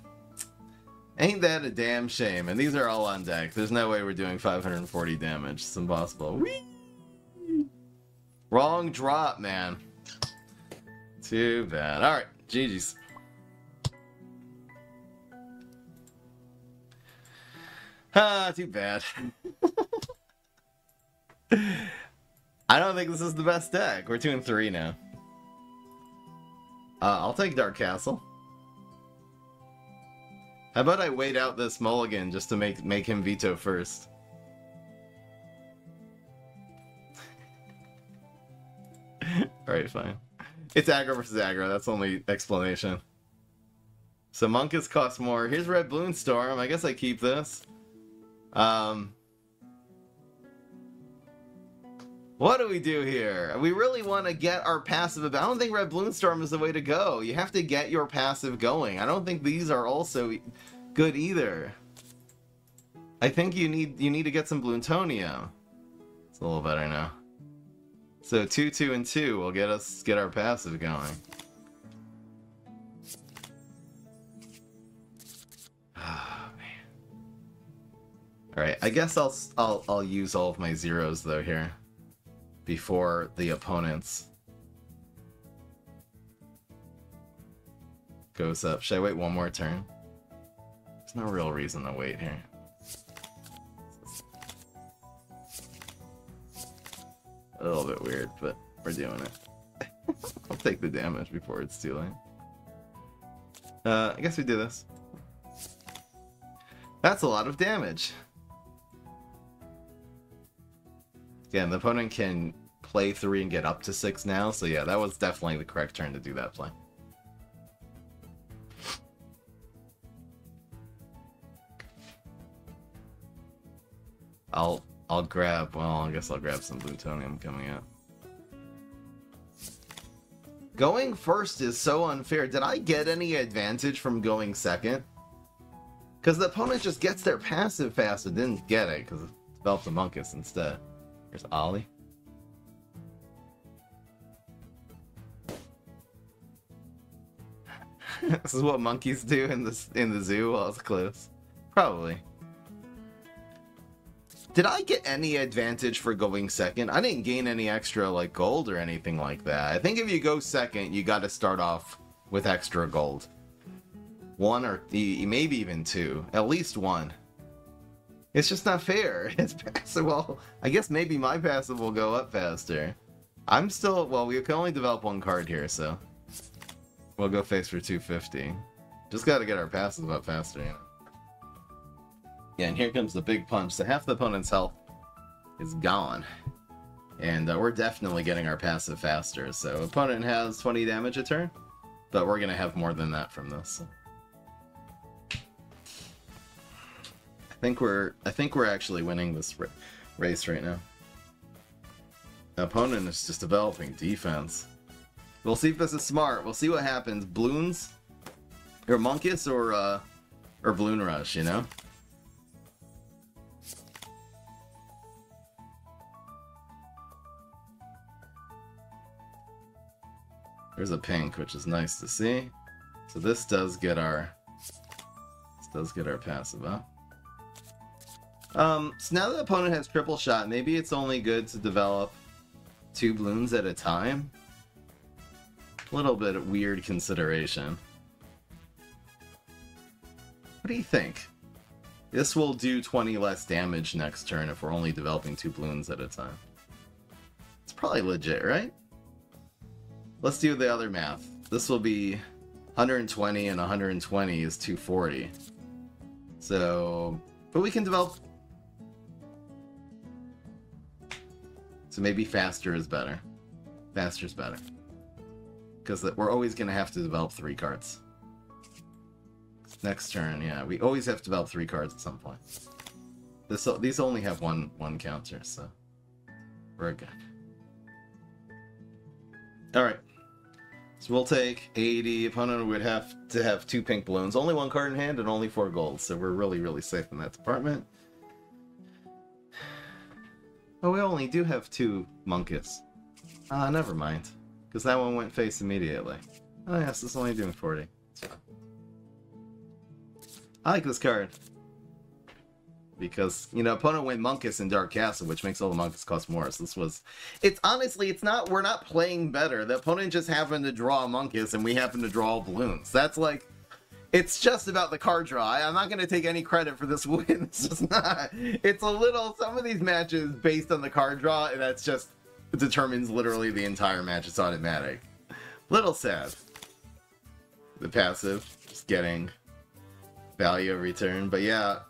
Ain't that a damn shame? And these are all on deck. There's no way we're doing 540 damage. It's impossible. Whee! Wrong drop, man. Too bad. Alright, GG's. Ah, too bad. I don't think this is the best deck. We're 2-3 now. I'll take Dark Castle. How about I wait out this mulligan just to make him veto first? Alright, fine. It's aggro versus aggro. That's the only explanation. So Monkus costs more. Here's Red Bloon Storm. I guess I keep this. What do we do here? We really want to get our passive... I don't think Red Bloon Storm is the way to go. You have to get your passive going. I don't think these are also good either. I think you need to get some Bloontonia. It's a little better now. So 2, 2, and 2 will get our passive going. Oh, man. All right, I guess I'll use all of my zeros though here before the opponents goes up. Should I wait one more turn? There's no real reason to wait here. A little bit weird, but we're doing it. I'll take the damage before it's too late. I guess we do this. That's a lot of damage. Again, the opponent can play 3 and get up to 6 now, so yeah, that was definitely the correct turn to do that play. I'll grab, well, I guess I'll grab some plutonium coming out. Going first is so unfair. Did I get any advantage from going second? Because the opponent just gets their passive fast and didn't get it because it developed the Monkus instead. Here's Ollie. This is what monkeys do in the zoo while it's close. Probably. Did I get any advantage for going second? I didn't gain any extra like gold or anything like that. I think if you go second, you got to start off with extra gold. 1 or maybe even 2. At least 1. It's just not fair. It's passive. Well, I guess maybe my passive will go up faster. I'm still, well, we can only develop 1 card here, so we'll go face for 250. Just got to get our passive up faster, you know. Yeah, and here comes the big punch. So half the opponent's health is gone. And we're definitely getting our passive faster. So opponent has 20 damage a turn, but we're going to have more than that from this. I think we're actually winning this race right now. The opponent is just developing defense. We'll see if this is smart. We'll see what happens. Bloons or Monkus or Bloon Rush, you know? There's a pink, which is nice to see. So this does get our passive up. So now the opponent has triple shot, maybe it's only good to develop 2 Bloons at a time. A little bit of weird consideration. What do you think? This will do 20 less damage next turn if we're only developing 2 Bloons at a time. It's probably legit, right? Let's do the other math. This will be 120 and 120 is 240. So, but we can develop. So maybe faster is better. Faster is better. Because we're always going to have to develop 3 cards. Next turn, yeah, we always have to develop 3 cards at some point. These only have one counter, so we're good. Alright. So we'll take 80. Opponent would have to have 2 pink balloons. Only 1 card in hand and only 4 gold. So we're really, really safe in that department. Oh, we only do have 2 Monkus. Never mind. Because that one went face immediately. Oh yes, it's only doing 40. I like this card. Because, you know, opponent went Monkus in Dark Castle, which makes all the Monkus cost more. So this was... It's honestly, it's not... We're not playing better. The opponent just happened to draw a Monkus, and we happen to draw all Bloons. That's like... It's just about the card draw. I'm not going to take any credit for this win. It's just not... It's a little... Some of these matches, based on the card draw, and that's just... It determines literally the entire match. It's automatic. Little sad. The passive. Just getting... value every turn. But yeah,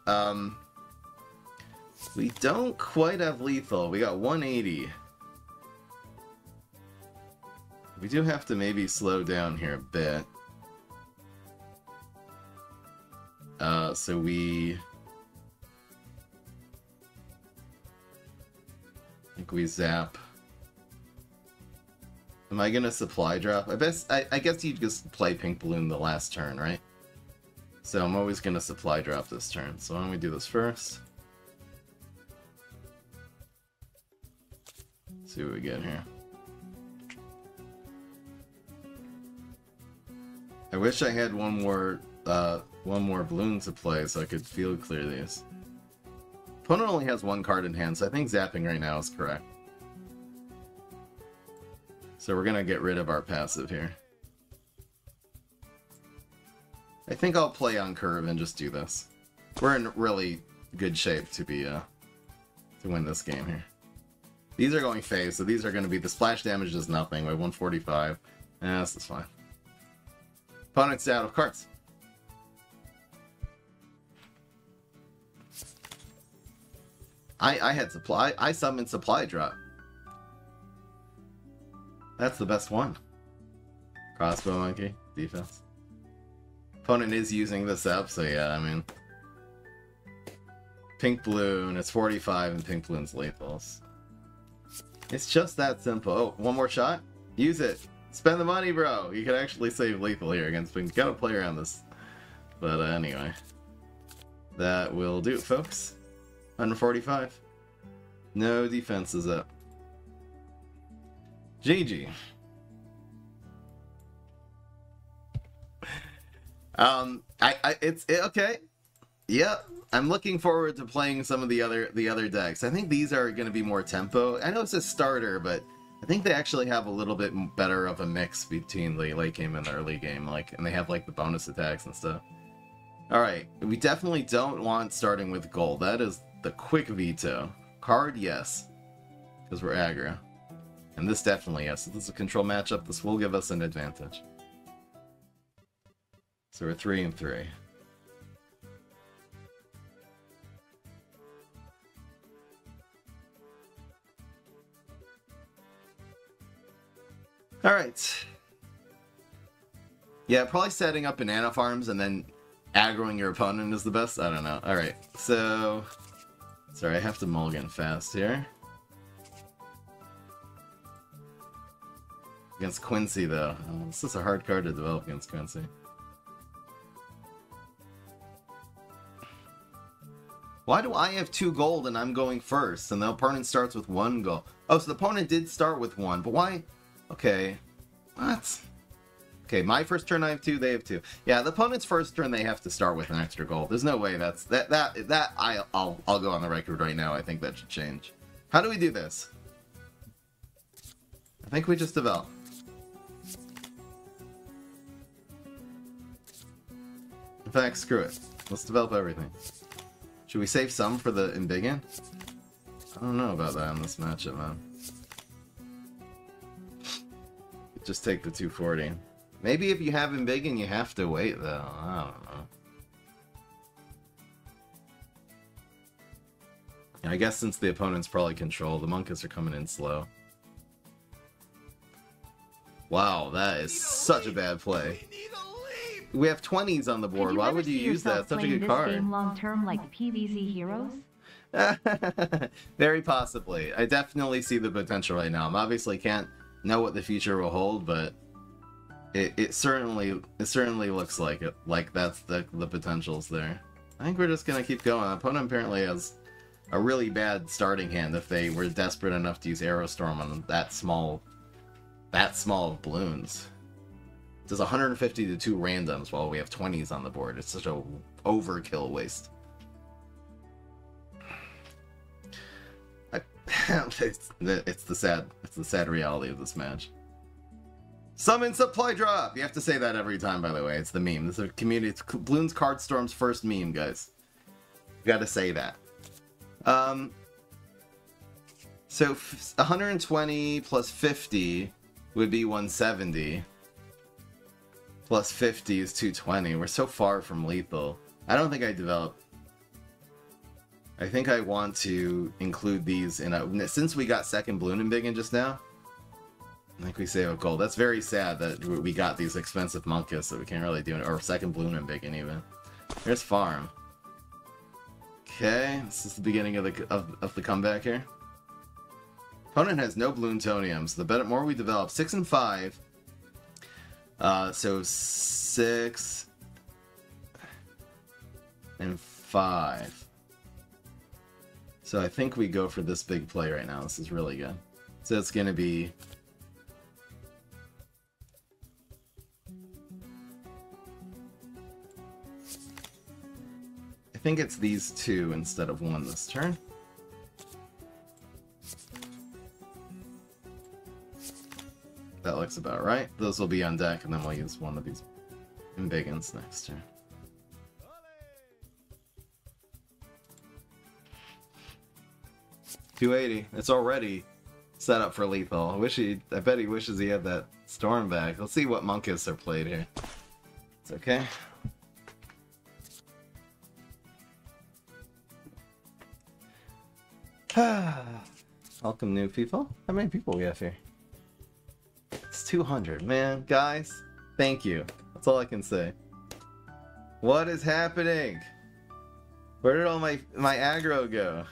we don't quite have lethal. We got 180. We do have to maybe slow down here a bit. So I think we zap. Am I gonna supply drop? I guess you just play pink balloon the last turn, right? So I'm always gonna supply drop this turn. So why don't we do this first? See what we get here. I wish I had one more balloon to play so I could field clear these. Opponent only has one card in hand, so I think zapping right now is correct. So we're gonna get rid of our passive here. I think I'll play on curve and just do this. We're in really good shape to be to win this game here. These are going phase, so these are going to be the splash damage is nothing. We have 145. This is fine. Opponent's out of cards. I had supply. I summoned supply drop. That's the best one. Crossbow monkey defense. Opponent is using this up, so yeah, I mean, pink balloon. It's 45, and pink balloon's lethals. It's just that simple. Oh, one more shot. Use it. Spend the money, bro. You can actually save lethal here against pink. Gotta play around this. But anyway, that will do it, folks. 145. No defenses up. GG. Okay. Yep. I'm looking forward to playing some of the other decks. I think these are going to be more tempo. I know it's a starter, but I think they actually have a little bit better of a mix between the late game and the early game, and they have like the bonus attacks and stuff. All right, we definitely don't want starting with gold. That is the quick veto. Card, yes, because we're aggro, and this definitely yes. If this is a control matchup, this will give us an advantage. So we're 3-3. Alright. Yeah, probably setting up banana farms and then aggroing your opponent is the best. I don't know. Alright, so... Sorry, I have to mulligan fast here. Against Quincy, though. Oh, this is a hard card to develop against Quincy. Why do I have 2 gold and I'm going first? And the opponent starts with 1 gold. Oh, so the opponent did start with 1, but why... Okay, what? Okay, my first turn I have 2, they have 2. Yeah, the opponent's first turn they have to start with an extra gold. There's no way that's I'll go on the record right now. I think that should change. How do we do this? I think we just develop. In fact, screw it. Let's develop everything. Should we save some for the Embiggen? I don't know about that in this matchup, man. Just take the 240. Maybe if you have Embiggen, you have to wait, though. I don't know. I guess since the opponent's probably control, the Monkas are coming in slow. Wow, that is such a bad play. We have 20s on the board. Why would you use that? Such a good card. Game long term like PvZ heroes? Very possibly. I definitely see the potential right now. I obviously can't know what the future will hold, but it certainly looks like it. Like that's the potential's there. I think we're just gonna keep going. The opponent apparently has a really bad starting hand if they were desperate enough to use Aerostorm on that small of balloons. It does 150 to 2 randoms while we have 20s on the board. It's such a overkill waste. It's the sad reality of this match. Summon supply drop. You have to say that every time, by the way. It's the meme. This is a community. It's Bloons Card Storm's first meme, guys. You got to say that. So 120 plus 50 would be 170. Plus 50 is 220. We're so far from lethal. I don't think I developed. I think I want to include these in a... Since we got second Bloon and Embiggen just now, I think we save a gold. That's very sad that we got these expensive Monkas, so we can't really do it. Or second Bloon and Embiggen even. There's farm. Okay, this is the beginning of the comeback here. Opponent has no Bloontoniums. The more we develop, 6 and 5. So 6 and 5. So I think we go for this big play right now. This is really good. So it's going to be... think it's these two instead of one this turn. That looks about right. Those will be on deck, and then we'll use one of these Embiggens next turn. 280. It's already set up for lethal. I bet he wishes he had that storm back. Let's see what Monkus are played here. It's okay. Welcome, new people. How many people we have here? It's 200, man. Guys, thank you. That's all I can say. What is happening? Where did all my aggro go?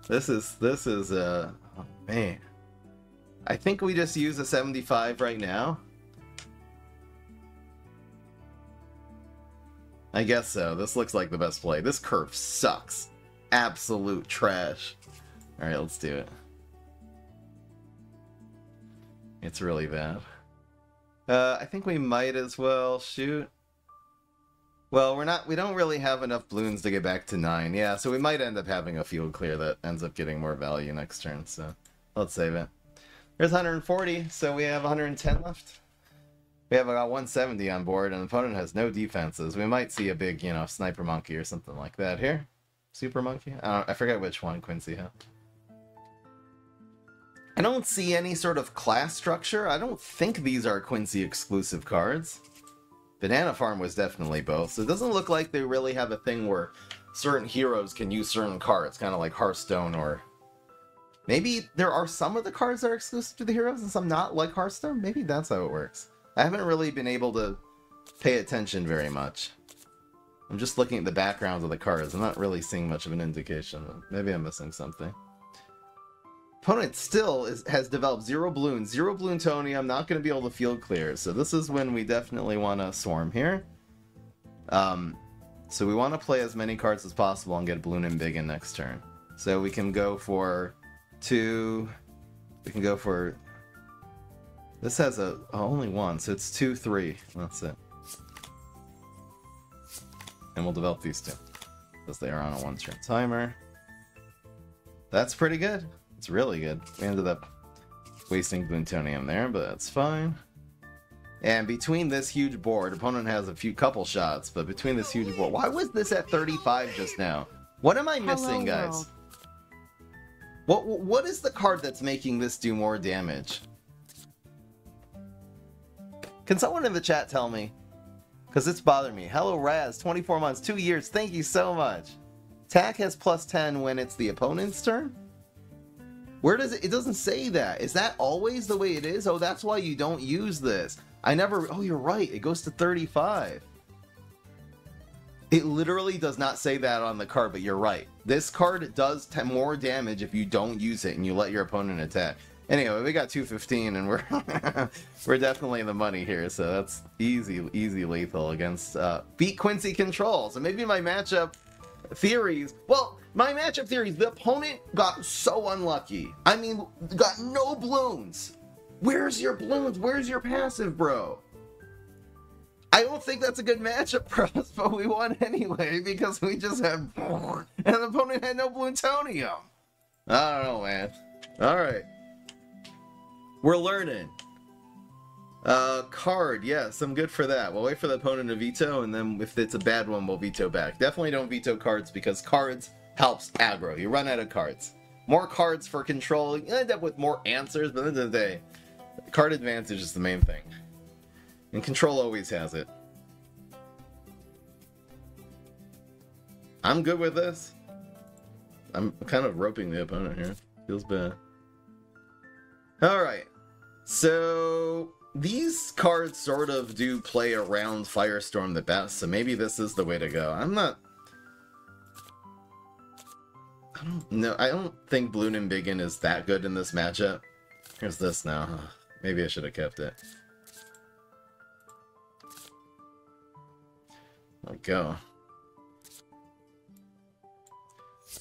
This is oh man. I think we just use a 75 right now. I guess so. This looks like the best play. This curve sucks. Absolute trash. Alright, let's do it. It's really bad. I think we might as well shoot. Well, we don't really have enough Bloons to get back to 9. Yeah, so we might end up having a field clear that ends up getting more value next turn, so let's save it. There's 140, so we have 110 left. We have about 170 on board, and the opponent has no defenses. We might see a big, you know, sniper monkey or something like that here. Super monkey? I forget which one Quincy had. I don't see any sort of class structure. I don't think these are Quincy exclusive cards. Banana Farm was definitely both, so it doesn't look like they really have a thing where certain heroes can use certain cards, kind of like Hearthstone, or maybe there are some of the cards that are exclusive to the heroes and some not, like Hearthstone. Maybe that's how it works. I haven't really been able to pay attention very much. I'm just looking at the backgrounds of the cards. I'm not really seeing much of an indication. Maybe I'm missing something. Opponent still has developed 0 Bloons, 0 Bloontonium, not going to be able to field clear. So this is when we definitely want to swarm here. So we want to play as many cards as possible and get Bloon Embiggen next turn. So we can go for 2... We can go for... This has only one, so it's 2, 3. That's it. And we'll develop these two, because they are on a 1-turn timer. That's pretty good. It's really good. We ended up wasting Bloontonium there, but that's fine. And between this huge board, opponent has couple shots, but between this huge board... Why was this at 35 just now? What am I missing, guys? What is the card that's making this do more damage? Can someone in the chat tell me? Because it's bothering me. Hello, Raz. 24 months, 2 years. Thank you so much. Attack has +10 when it's the opponent's turn? Where does it... It doesn't say that. Is that always the way it is? Oh, that's why you don't use this. I never... Oh, you're right. It goes to 35. It literally does not say that on the card, but you're right. This card does more damage if you don't use it and you let your opponent attack. Anyway, we got 215 and we're definitely in the money here, so that's easy lethal against beat Quincy control. So maybe my matchup theories... Well, my matchup theories, the opponent got so unlucky. I mean, got no Bloons. Where's your Bloons? Where's your passive, bro? I don't think that's a good matchup for us, but we won anyway because we just had... And the opponent had no Bloontonium. I don't know, man. Alright. We're learning. Card, yes, I'm good for that. We'll wait for the opponent to veto, and then if it's a bad one, we'll veto back. Definitely don't veto cards, because cards helps aggro. You run out of cards. More cards for control, you end up with more answers, but at the end of the day, card advantage is the main thing. And control always has it. I'm good with this. I'm kind of roping the opponent here. Feels bad. Alright, so these cards sort of do play around Firestorm the best, so maybe this is the way to go. I don't know, I don't think Bloon Embiggen is that good in this matchup. Here's this now. Maybe I should have kept it. There we go.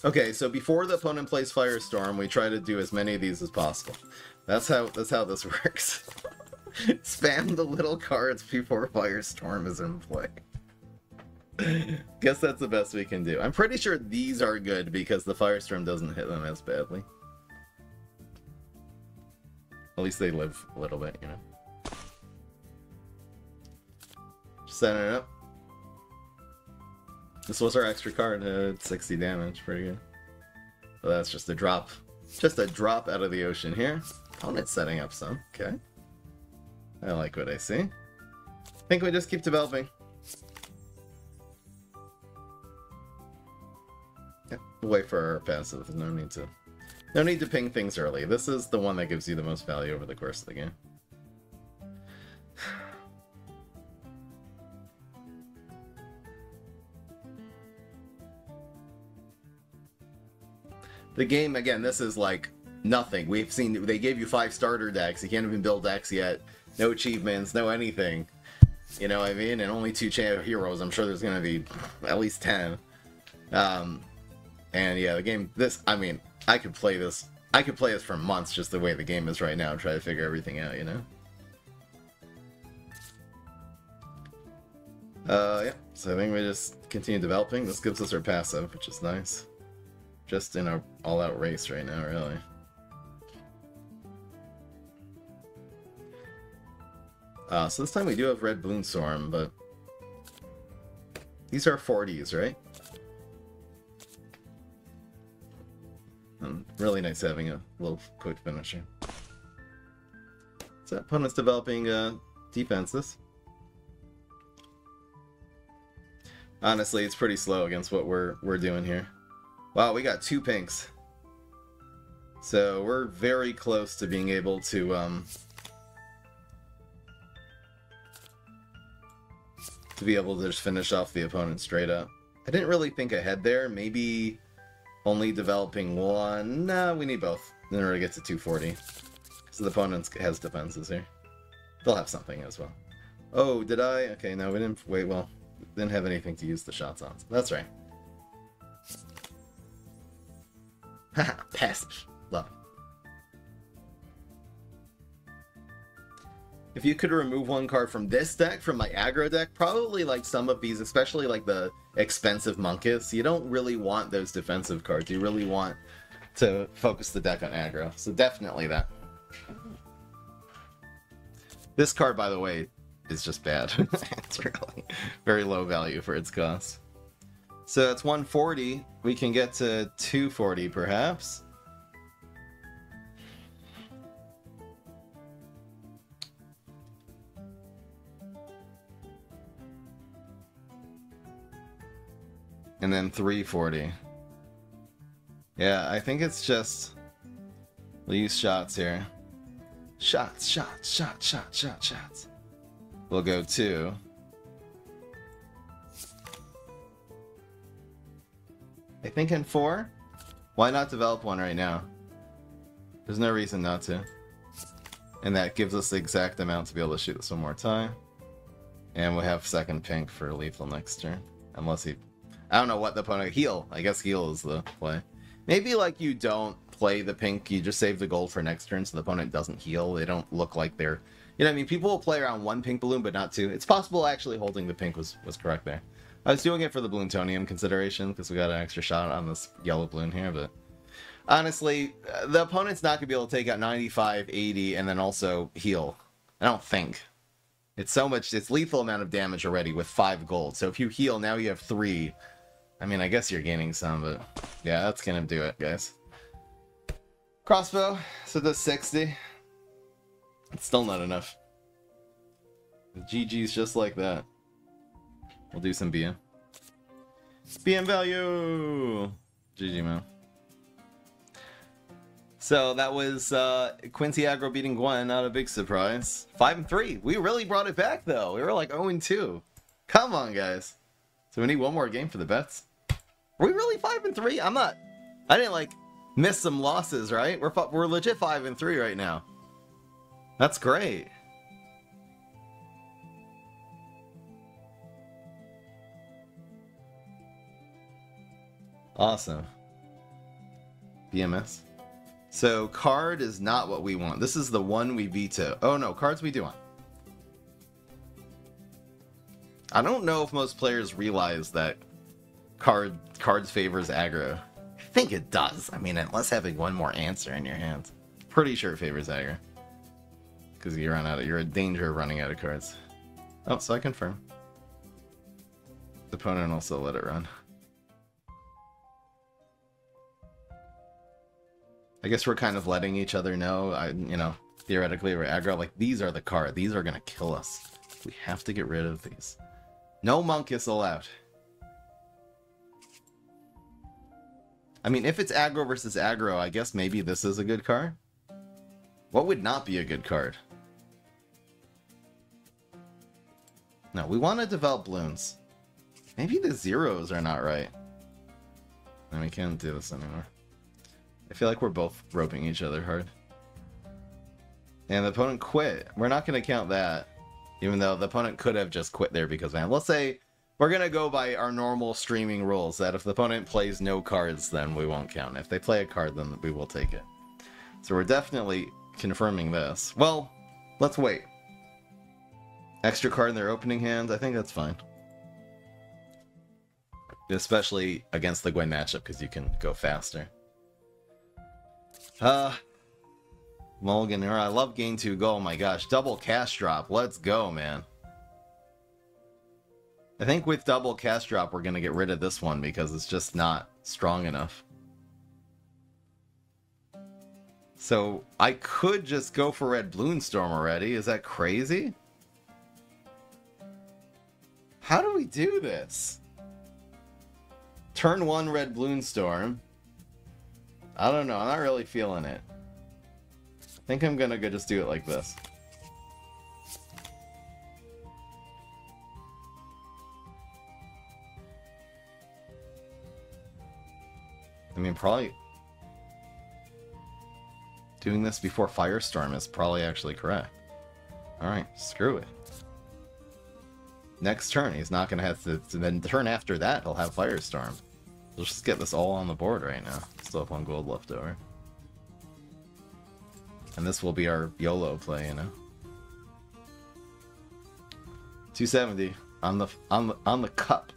Okay, so before the opponent plays Firestorm, we try to do as many of these as possible. That's how this works. Spam the little cards before Firestorm is in play. Guess that's the best we can do. I'm pretty sure these are good because the Firestorm doesn't hit them as badly. At least they live a little bit, you know. Just setting it up. This was our extra card. 60 damage. Pretty good. Well, that's just a drop. Just a drop out of the ocean here. Opponent's setting up some. Okay. I like what I see. I think we just keep developing. Yeah, we'll wait for our passive. No need to ping things early. This is the one that gives you the most value over the course of the game. The game, again, this is like nothing. We've seen, they gave you 5 starter decks. You can't even build decks yet. No achievements, no anything. You know what I mean? And only 2 heroes. I'm sure there's going to be at least 10. And yeah, the game, this, I mean, I could play this for months just the way the game is right now and try to figure everything out, you know? Yeah, so I think we just continue developing. This gives us our passive, which is nice. Just in our all-out race right now, really. So this time we do have red Bloons, but these are 40s, right? Really nice having a little quick finisher. So opponent's developing defenses. Honestly, it's pretty slow against what we're doing here. Wow, we got 2 pinks. So we're very close to being able to be able to just finish off the opponent straight up. I didn't really think ahead there. Maybe only developing 1. Nah, we need both in order to get to 240. So the opponent has defenses here. They'll have something as well. Oh, did I? Okay, no, we didn't. Wait, well, didn't have anything to use the shots on. So that's right. Haha, passive. Love it. If you could remove 1 card from this deck, from my aggro deck, probably like some of these, especially like the expensive Monkus, you don't really want those defensive cards. You really want to focus the deck on aggro. So definitely that. This card, by the way, is just bad. It's really very low value for its cost. So it's 140. We can get to 240 perhaps. And then 340. Yeah, I think it's just... we'll use shots here. Shots, shots, shots, shots, shots, shots. We'll go 2. I think in 4? Why not develop 1 right now? There's no reason not to. And that gives us the exact amount to be able to shoot this 1 more time. And we'll have second pink for lethal next turn. Unless he... I don't know what the opponent... Heal. I guess heal is the play. Maybe like you don't play the pink, you just save the gold for next turn so the opponent doesn't heal. They don't look like they're... You know what I mean? People will play around 1 pink balloon, but not 2. It's possible actually holding the pink was correct there. I was doing it for the Bloontonium consideration because we got an extra shot on this yellow balloon here, but... Honestly, the opponent's not going to be able to take out 95, 80, and then also heal. I don't think. It's so much... It's lethal amount of damage already with 5 gold. So if you heal, now you have 3. I mean, I guess you're gaining some, but... Yeah, that's going to do it, guys. Crossbow. So that's 60. It's still not enough. The GG's just like that. We'll do some BM. BM value! GG, man. So that was Quincy Aggro beating Gwen, not a big surprise. 5-3. We really brought it back, though. We were like 0-2. Come on, guys. So we need 1 more game for the bets. Are we really 5-3? I'm not... I didn't, like, miss some losses, right? We're legit 5-3 right now. That's great. Awesome. BMS. So card is not what we want. This is the one we veto. Oh no, cards we do want. I don't know if most players realize that cards favors aggro. I think it does. I mean, unless having one more answer in your hands. Pretty sure it favors aggro. Because you're in danger of running out of cards. Oh, so I confirm. The opponent also let it run. I guess we're kind of letting each other know, you know, theoretically we're aggro. Like, these are the cards. These are going to kill us. We have to get rid of these. No Monkus allowed. I mean, if it's aggro versus aggro, I guess maybe this is a good card. What would not be a good card? No, we want to develop Bloons. Maybe the zeros are not right. And we can't do this anymore. I feel like we're both roping each other hard. And the opponent quit. We're not going to count that. Even though the opponent could have just quit there because, man, let's say we're going to go by our normal streaming rules that if the opponent plays no cards, then we won't count. If they play a card, then we will take it. So we're definitely confirming this. Well, let's wait. Extra card in their opening hand, I think that's fine. Especially against the Gwen matchup, because you can go faster. Mulligan, I love gain 2 go. Oh my gosh, double cast drop. Let's go, man. I think with double cast drop, we're going to get rid of this one because it's just not strong enough. So I could just go for Red Bloonstorm already. Is that crazy? How do we do this? Turn 1 Red Bloonstorm. I don't know. I'm not really feeling it. I think I'm gonna go just do it like this. I mean, probably doing this before Firestorm is probably actually correct. Alright, screw it. Next turn, he's not going to have to... Then the turn after that, he'll have Firestorm. Let's just get this all on the board right now. Still have 1 gold left over. And this will be our YOLO play, you know? 270 on the cup.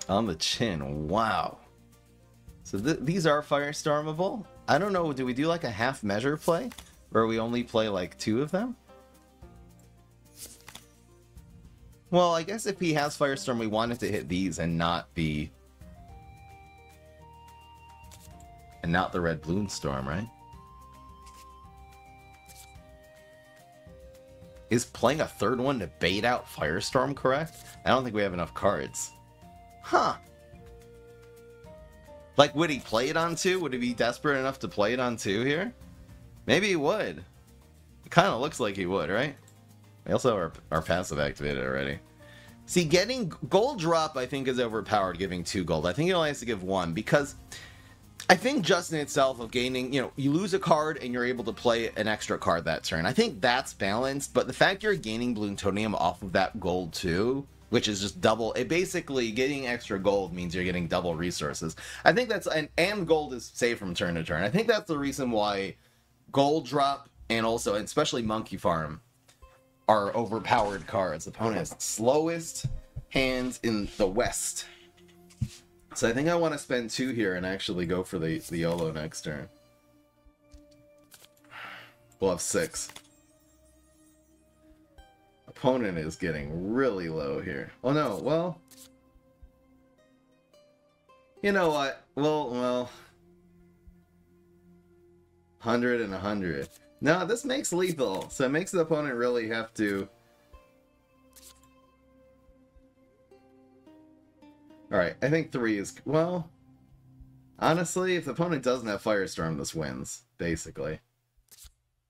On the chin. Wow. So these are Firestormable? I don't know, do we do like a half measure play? Where we only play like 2 of them? Well, I guess if he has Firestorm, we want it to hit these and not the... And not the Red Bloonstorm, right? Is playing a 3rd one to bait out Firestorm correct? I don't think we have enough cards. Huh. Like, would he play it on 2? Would he be desperate enough to play it on 2 here? Maybe he would. It kind of looks like he would, right? We also have our passive activated already. See, getting gold drop, I think, is overpowered, giving 2 gold. I think he only has to give 1, because I think just in itself of gaining, you know, you lose a card and you're able to play an extra card that turn. I think that's balanced, but the fact you're gaining Bloontonium off of that gold too, which is just double, it basically, getting extra gold means you're getting double resources. I think that's, and gold is saved from turn to turn. I think that's the reason why gold drop and also, and especially Monkey Farm, are overpowered cards. The opponent has slowest hands in the West. So I think I want to spend 2 here and actually go for the YOLO next turn. We'll have 6. Opponent is getting really low here. Oh no, well... You know what? Well... 100 and 100. No, this makes lethal, so it makes the opponent really have to... Alright, I think 3 is... Well... Honestly, if the opponent doesn't have Firestorm, this wins, basically.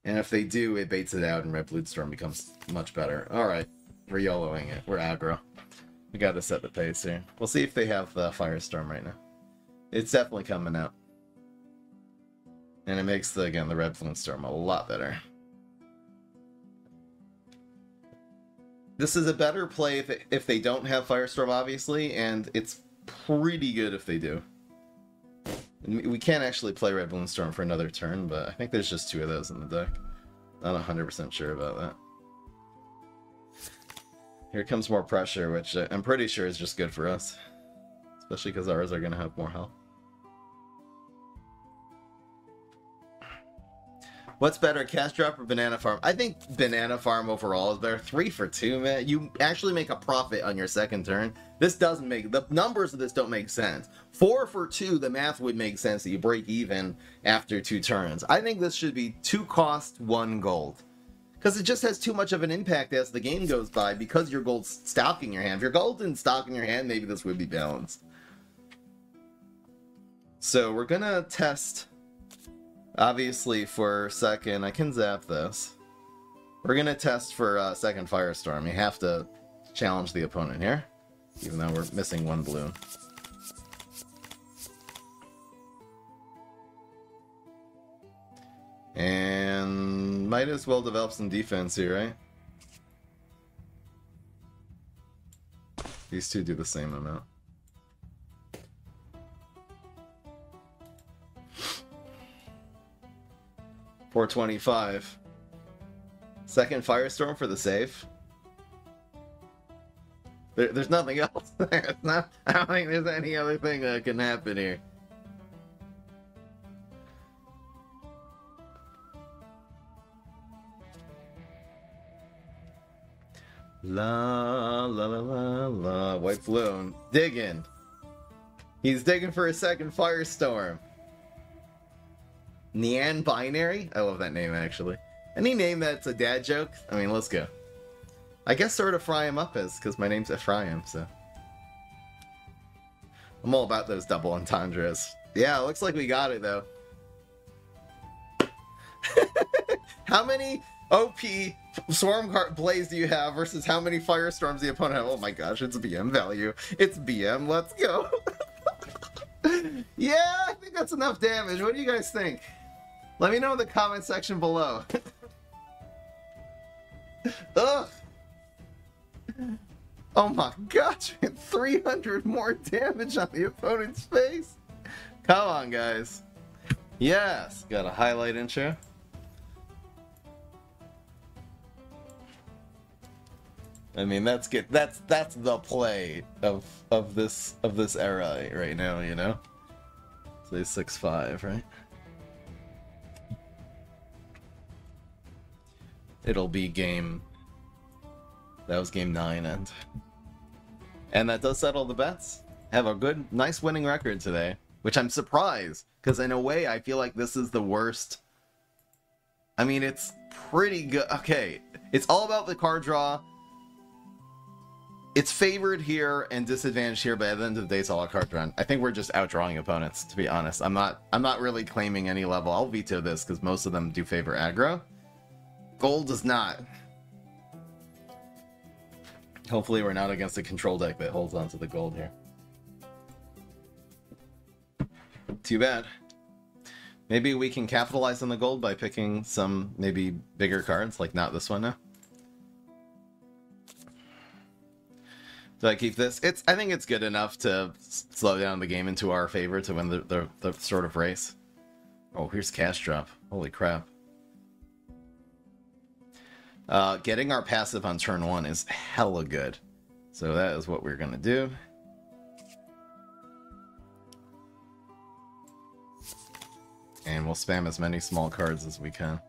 And if they do, it baits it out and Red Bloonstorm becomes much better. Alright, we're YOLOing it. We're aggro. We gotta set the pace here. We'll see if they have the Firestorm right now. It's definitely coming out. And it makes, again, the Red Bloonstorm a lot better. This is a better play if they don't have Firestorm, obviously, and it's pretty good if they do. We can't actually play Red Bloonstorm for another turn, but I think there's just 2 of those in the deck. Not 100% sure about that. Here comes more pressure, which I'm pretty sure is just good for us. Especially because ours are going to have more health. What's better, Cash Drop or Banana Farm? I think Banana Farm overall is better. 3 for 2, man. You actually make a profit on your second turn. This doesn't make... The numbers of this don't make sense. 4 for 2, the math would make sense that you break even after 2 turns. I think this should be 2 cost, 1 gold. Because it just has too much of an impact as the game goes by because your gold's stock in your hand. If your gold didn't stock in your hand, maybe this would be balanced. So we're going to test... Obviously, for second, I can zap this. We're going to test for second Firestorm. You have to challenge the opponent here, even though we're missing 1 balloon. And might as well develop some defense here, right? These two do the same amount. $425. Second Firestorm for the save. There's nothing else there. I don't think there's any other thing that can happen here. La la la la la. White Bloon. Digging. He's digging for a second Firestorm. Nean Binary? I love that name, actually. Any name that's a dad joke? I mean, let's go. I guess sort of fry him up as, because my name's Ephraim, so. I'm all about those double entendres. Yeah, looks like we got it, though. How many OP Swarm Blaze do you have versus how many Firestorms the opponent have? Oh my gosh, it's BM value. It's BM, let's go. Yeah, I think that's enough damage. What do you guys think? Let me know in the comment section below. Ugh. Oh my gosh, 300 more damage on the opponent's face. Come on, guys. Yes, got a highlight intro. I mean, that's good. That's the play of this era right now, you know. So he's 6'5", right? It'll be game... That was game 9, and that does settle the bets. Have a good, nice winning record today, which I'm surprised, because in a way I feel like this is the worst. I mean, it's pretty good. Okay, it's all about the card draw. It's favored here and disadvantaged here, but at the end of the day, it's all a card draw. I think we're just outdrawing opponents, to be honest. I'm not really claiming any level. I'll veto this because most of them do favor aggro. Gold does not. Hopefully we're not against a control deck that holds on to the gold here. Too bad. Maybe we can capitalize on the gold by picking some maybe bigger cards, like not this one now. Do I keep this? I think it's good enough to slow down the game into our favor to win the sort of race. Oh, here's Cash Drop. Holy crap. Getting our passive on turn 1 is hella good. So that is what we're going to do. And we'll spam as many small cards as we can.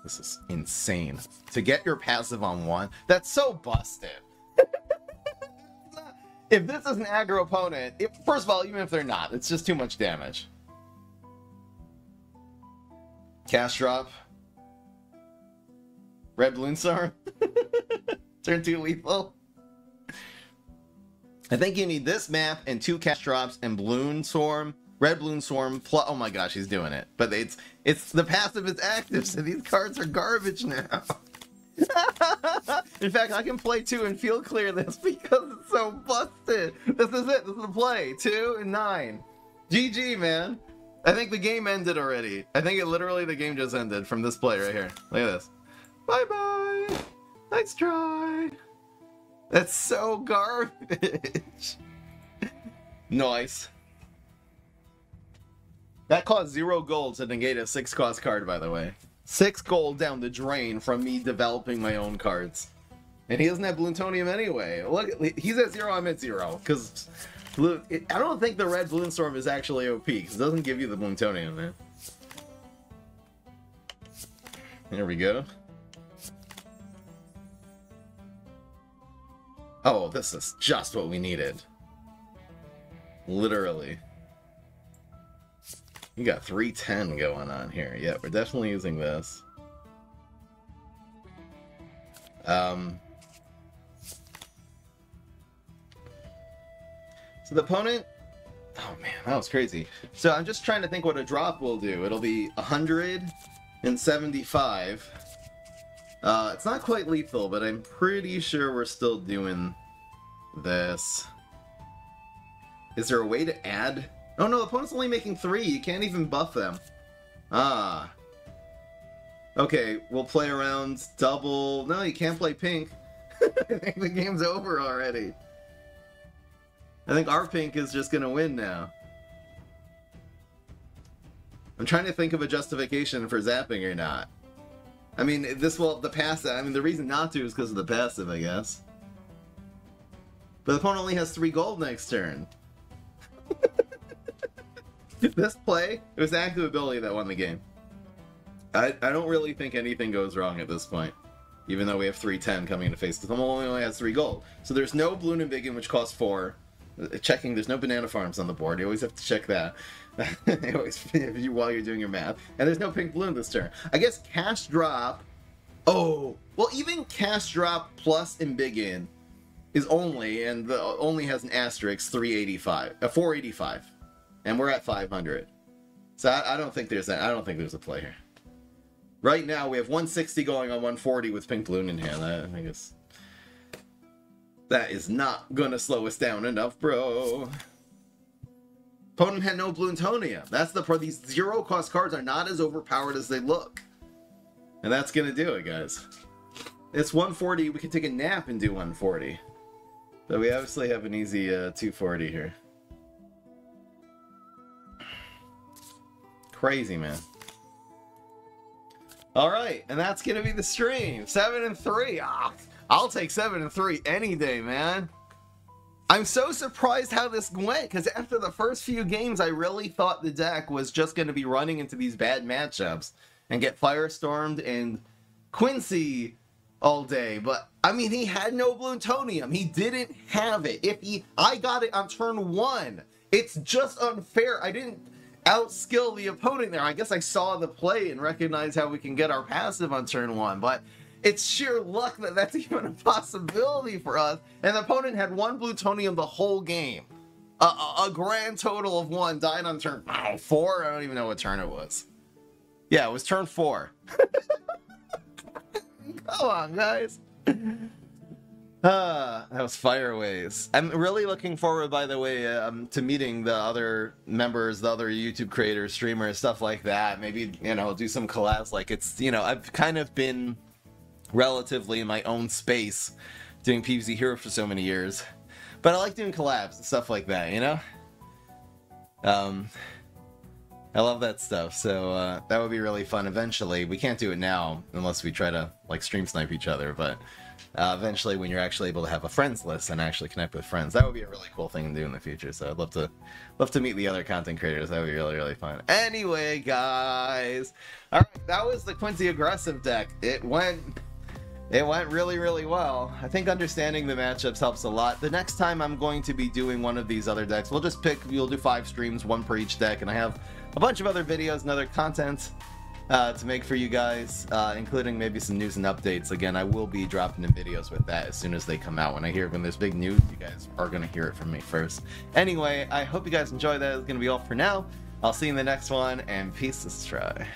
This is insane. To get your passive on 1, that's so busted. If this is an aggro opponent, first of all, even if they're not, it's just too much damage. Cash Drop. Red Bloons Storm. Turn 2 lethal. I think you need this map and 2 Cash Drops and Bloons Storm. Red Bloons Storm. Oh my gosh, he's doing it. But it's the passive is active, so these cards are garbage now. In fact, I can play 2 and feel clear this because it's so busted. This is it. This is the play. 2 and 9. GG, man. I think the game ended already. I think literally the game just ended from this play right here. Look at this. Bye-bye. Nice try. That's so garbage. Nice. That cost 0 gold to negate a 6 cost card, by the way. 6 gold down the drain from me developing my own cards. And he doesn't have Bloontonium anyway. Look, he's at 0, I'm at 0. Because I don't think the red Bloonstorm is actually OP, because it doesn't give you the Bloontonium, man. There we go. Oh, this is just what we needed. Literally. You got 310 going on here. Yeah, we're definitely using this. So the opponent... Oh man, that was crazy. So I'm just trying to think what a drop will do. It'll be 175. It's not quite lethal, but I'm pretty sure we're still doing this. Is there a way to add? Oh no, the opponent's only making 3. You can't even buff them. Ah. Okay, we'll play around double. No, you can't play pink. I think the game's over already. I think our pink is just gonna win now. I'm trying to think of a justification for zapping or not. I mean, the passive. I mean, the reason not to is because of the passive, I guess. But the opponent only has 3 gold next turn. This play, it was active ability that won the game. I don't really think anything goes wrong at this point. Even though we have 310 coming into face. The opponent only has 3 gold. So there's no Bloon and Biggin, which costs 4. Checking, there's no banana farms on the board. You always have to check that. While you're doing your math. And there's no pink Bloon this turn. I guess Cash Drop... Oh! Well, even Cash Drop plus Embiggen is only, and the only has an asterisk, 485. And we're at 500. So I don't think there's that. I don't think there's a play here. Right now, we have 160 going on 140 with pink Bloon in hand. I think it's... That is not gonna slow us down enough, bro. Opponent had no Bloontonium. That's the part. These 0-cost cards are not as overpowered as they look. And that's gonna do it, guys. It's 140. We can take a nap and do 140. But we obviously have an easy 240 here. Crazy, man. Alright, and that's gonna be the stream. 7 and 3. Ah, I'll take 7 and 3 any day, man. I'm so surprised how this went, because after the first few games, I really thought the deck was just going to be running into these bad matchups and get Firestormed and Quincy all day. But, I mean, he had no Bloontonium. He didn't have it. I got it on turn 1. It's just unfair. I didn't outskill the opponent there. I guess I saw the play and recognized how we can get our passive on turn 1, but... It's sheer luck that that's even a possibility for us. And the opponent had 1 Bloontonium the whole game. A grand total of 1. Died on turn 4? I don't even know what turn it was. Yeah, it was turn 4. Come on, guys. That was Fireways. I'm really looking forward, by the way, to meeting the other members, the other YouTube creators, streamers, stuff like that. Maybe, you know, do some collabs. Like, it's, you know, I've kind of been... relatively in my own space doing PvZ Hero for so many years, but I like doing collabs and stuff like that, you know. I love that stuff, so that would be really fun eventually. We can't do it now unless we try to like stream snipe each other, but eventually when you're actually able to have a friends list and actually connect with friends, that would be a really cool thing to do in the future. So I'd love to meet the other content creators. That would be really, really fun. Anyway, guys, all right, that was the Quincy aggressive deck. It went really, really well. I think understanding the matchups helps a lot. The next time I'm going to be doing one of these other decks, we'll do 5 streams, 1 per each deck, and I have a bunch of other videos and other content to make for you guys, including maybe some news and updates. Again, I will be dropping in videos with that as soon as they come out. When there's big news, you guys are going to hear it from me first. Anyway, I hope you guys enjoy that. It's going to be all for now. I'll see you in the next one, and peace. Let's try.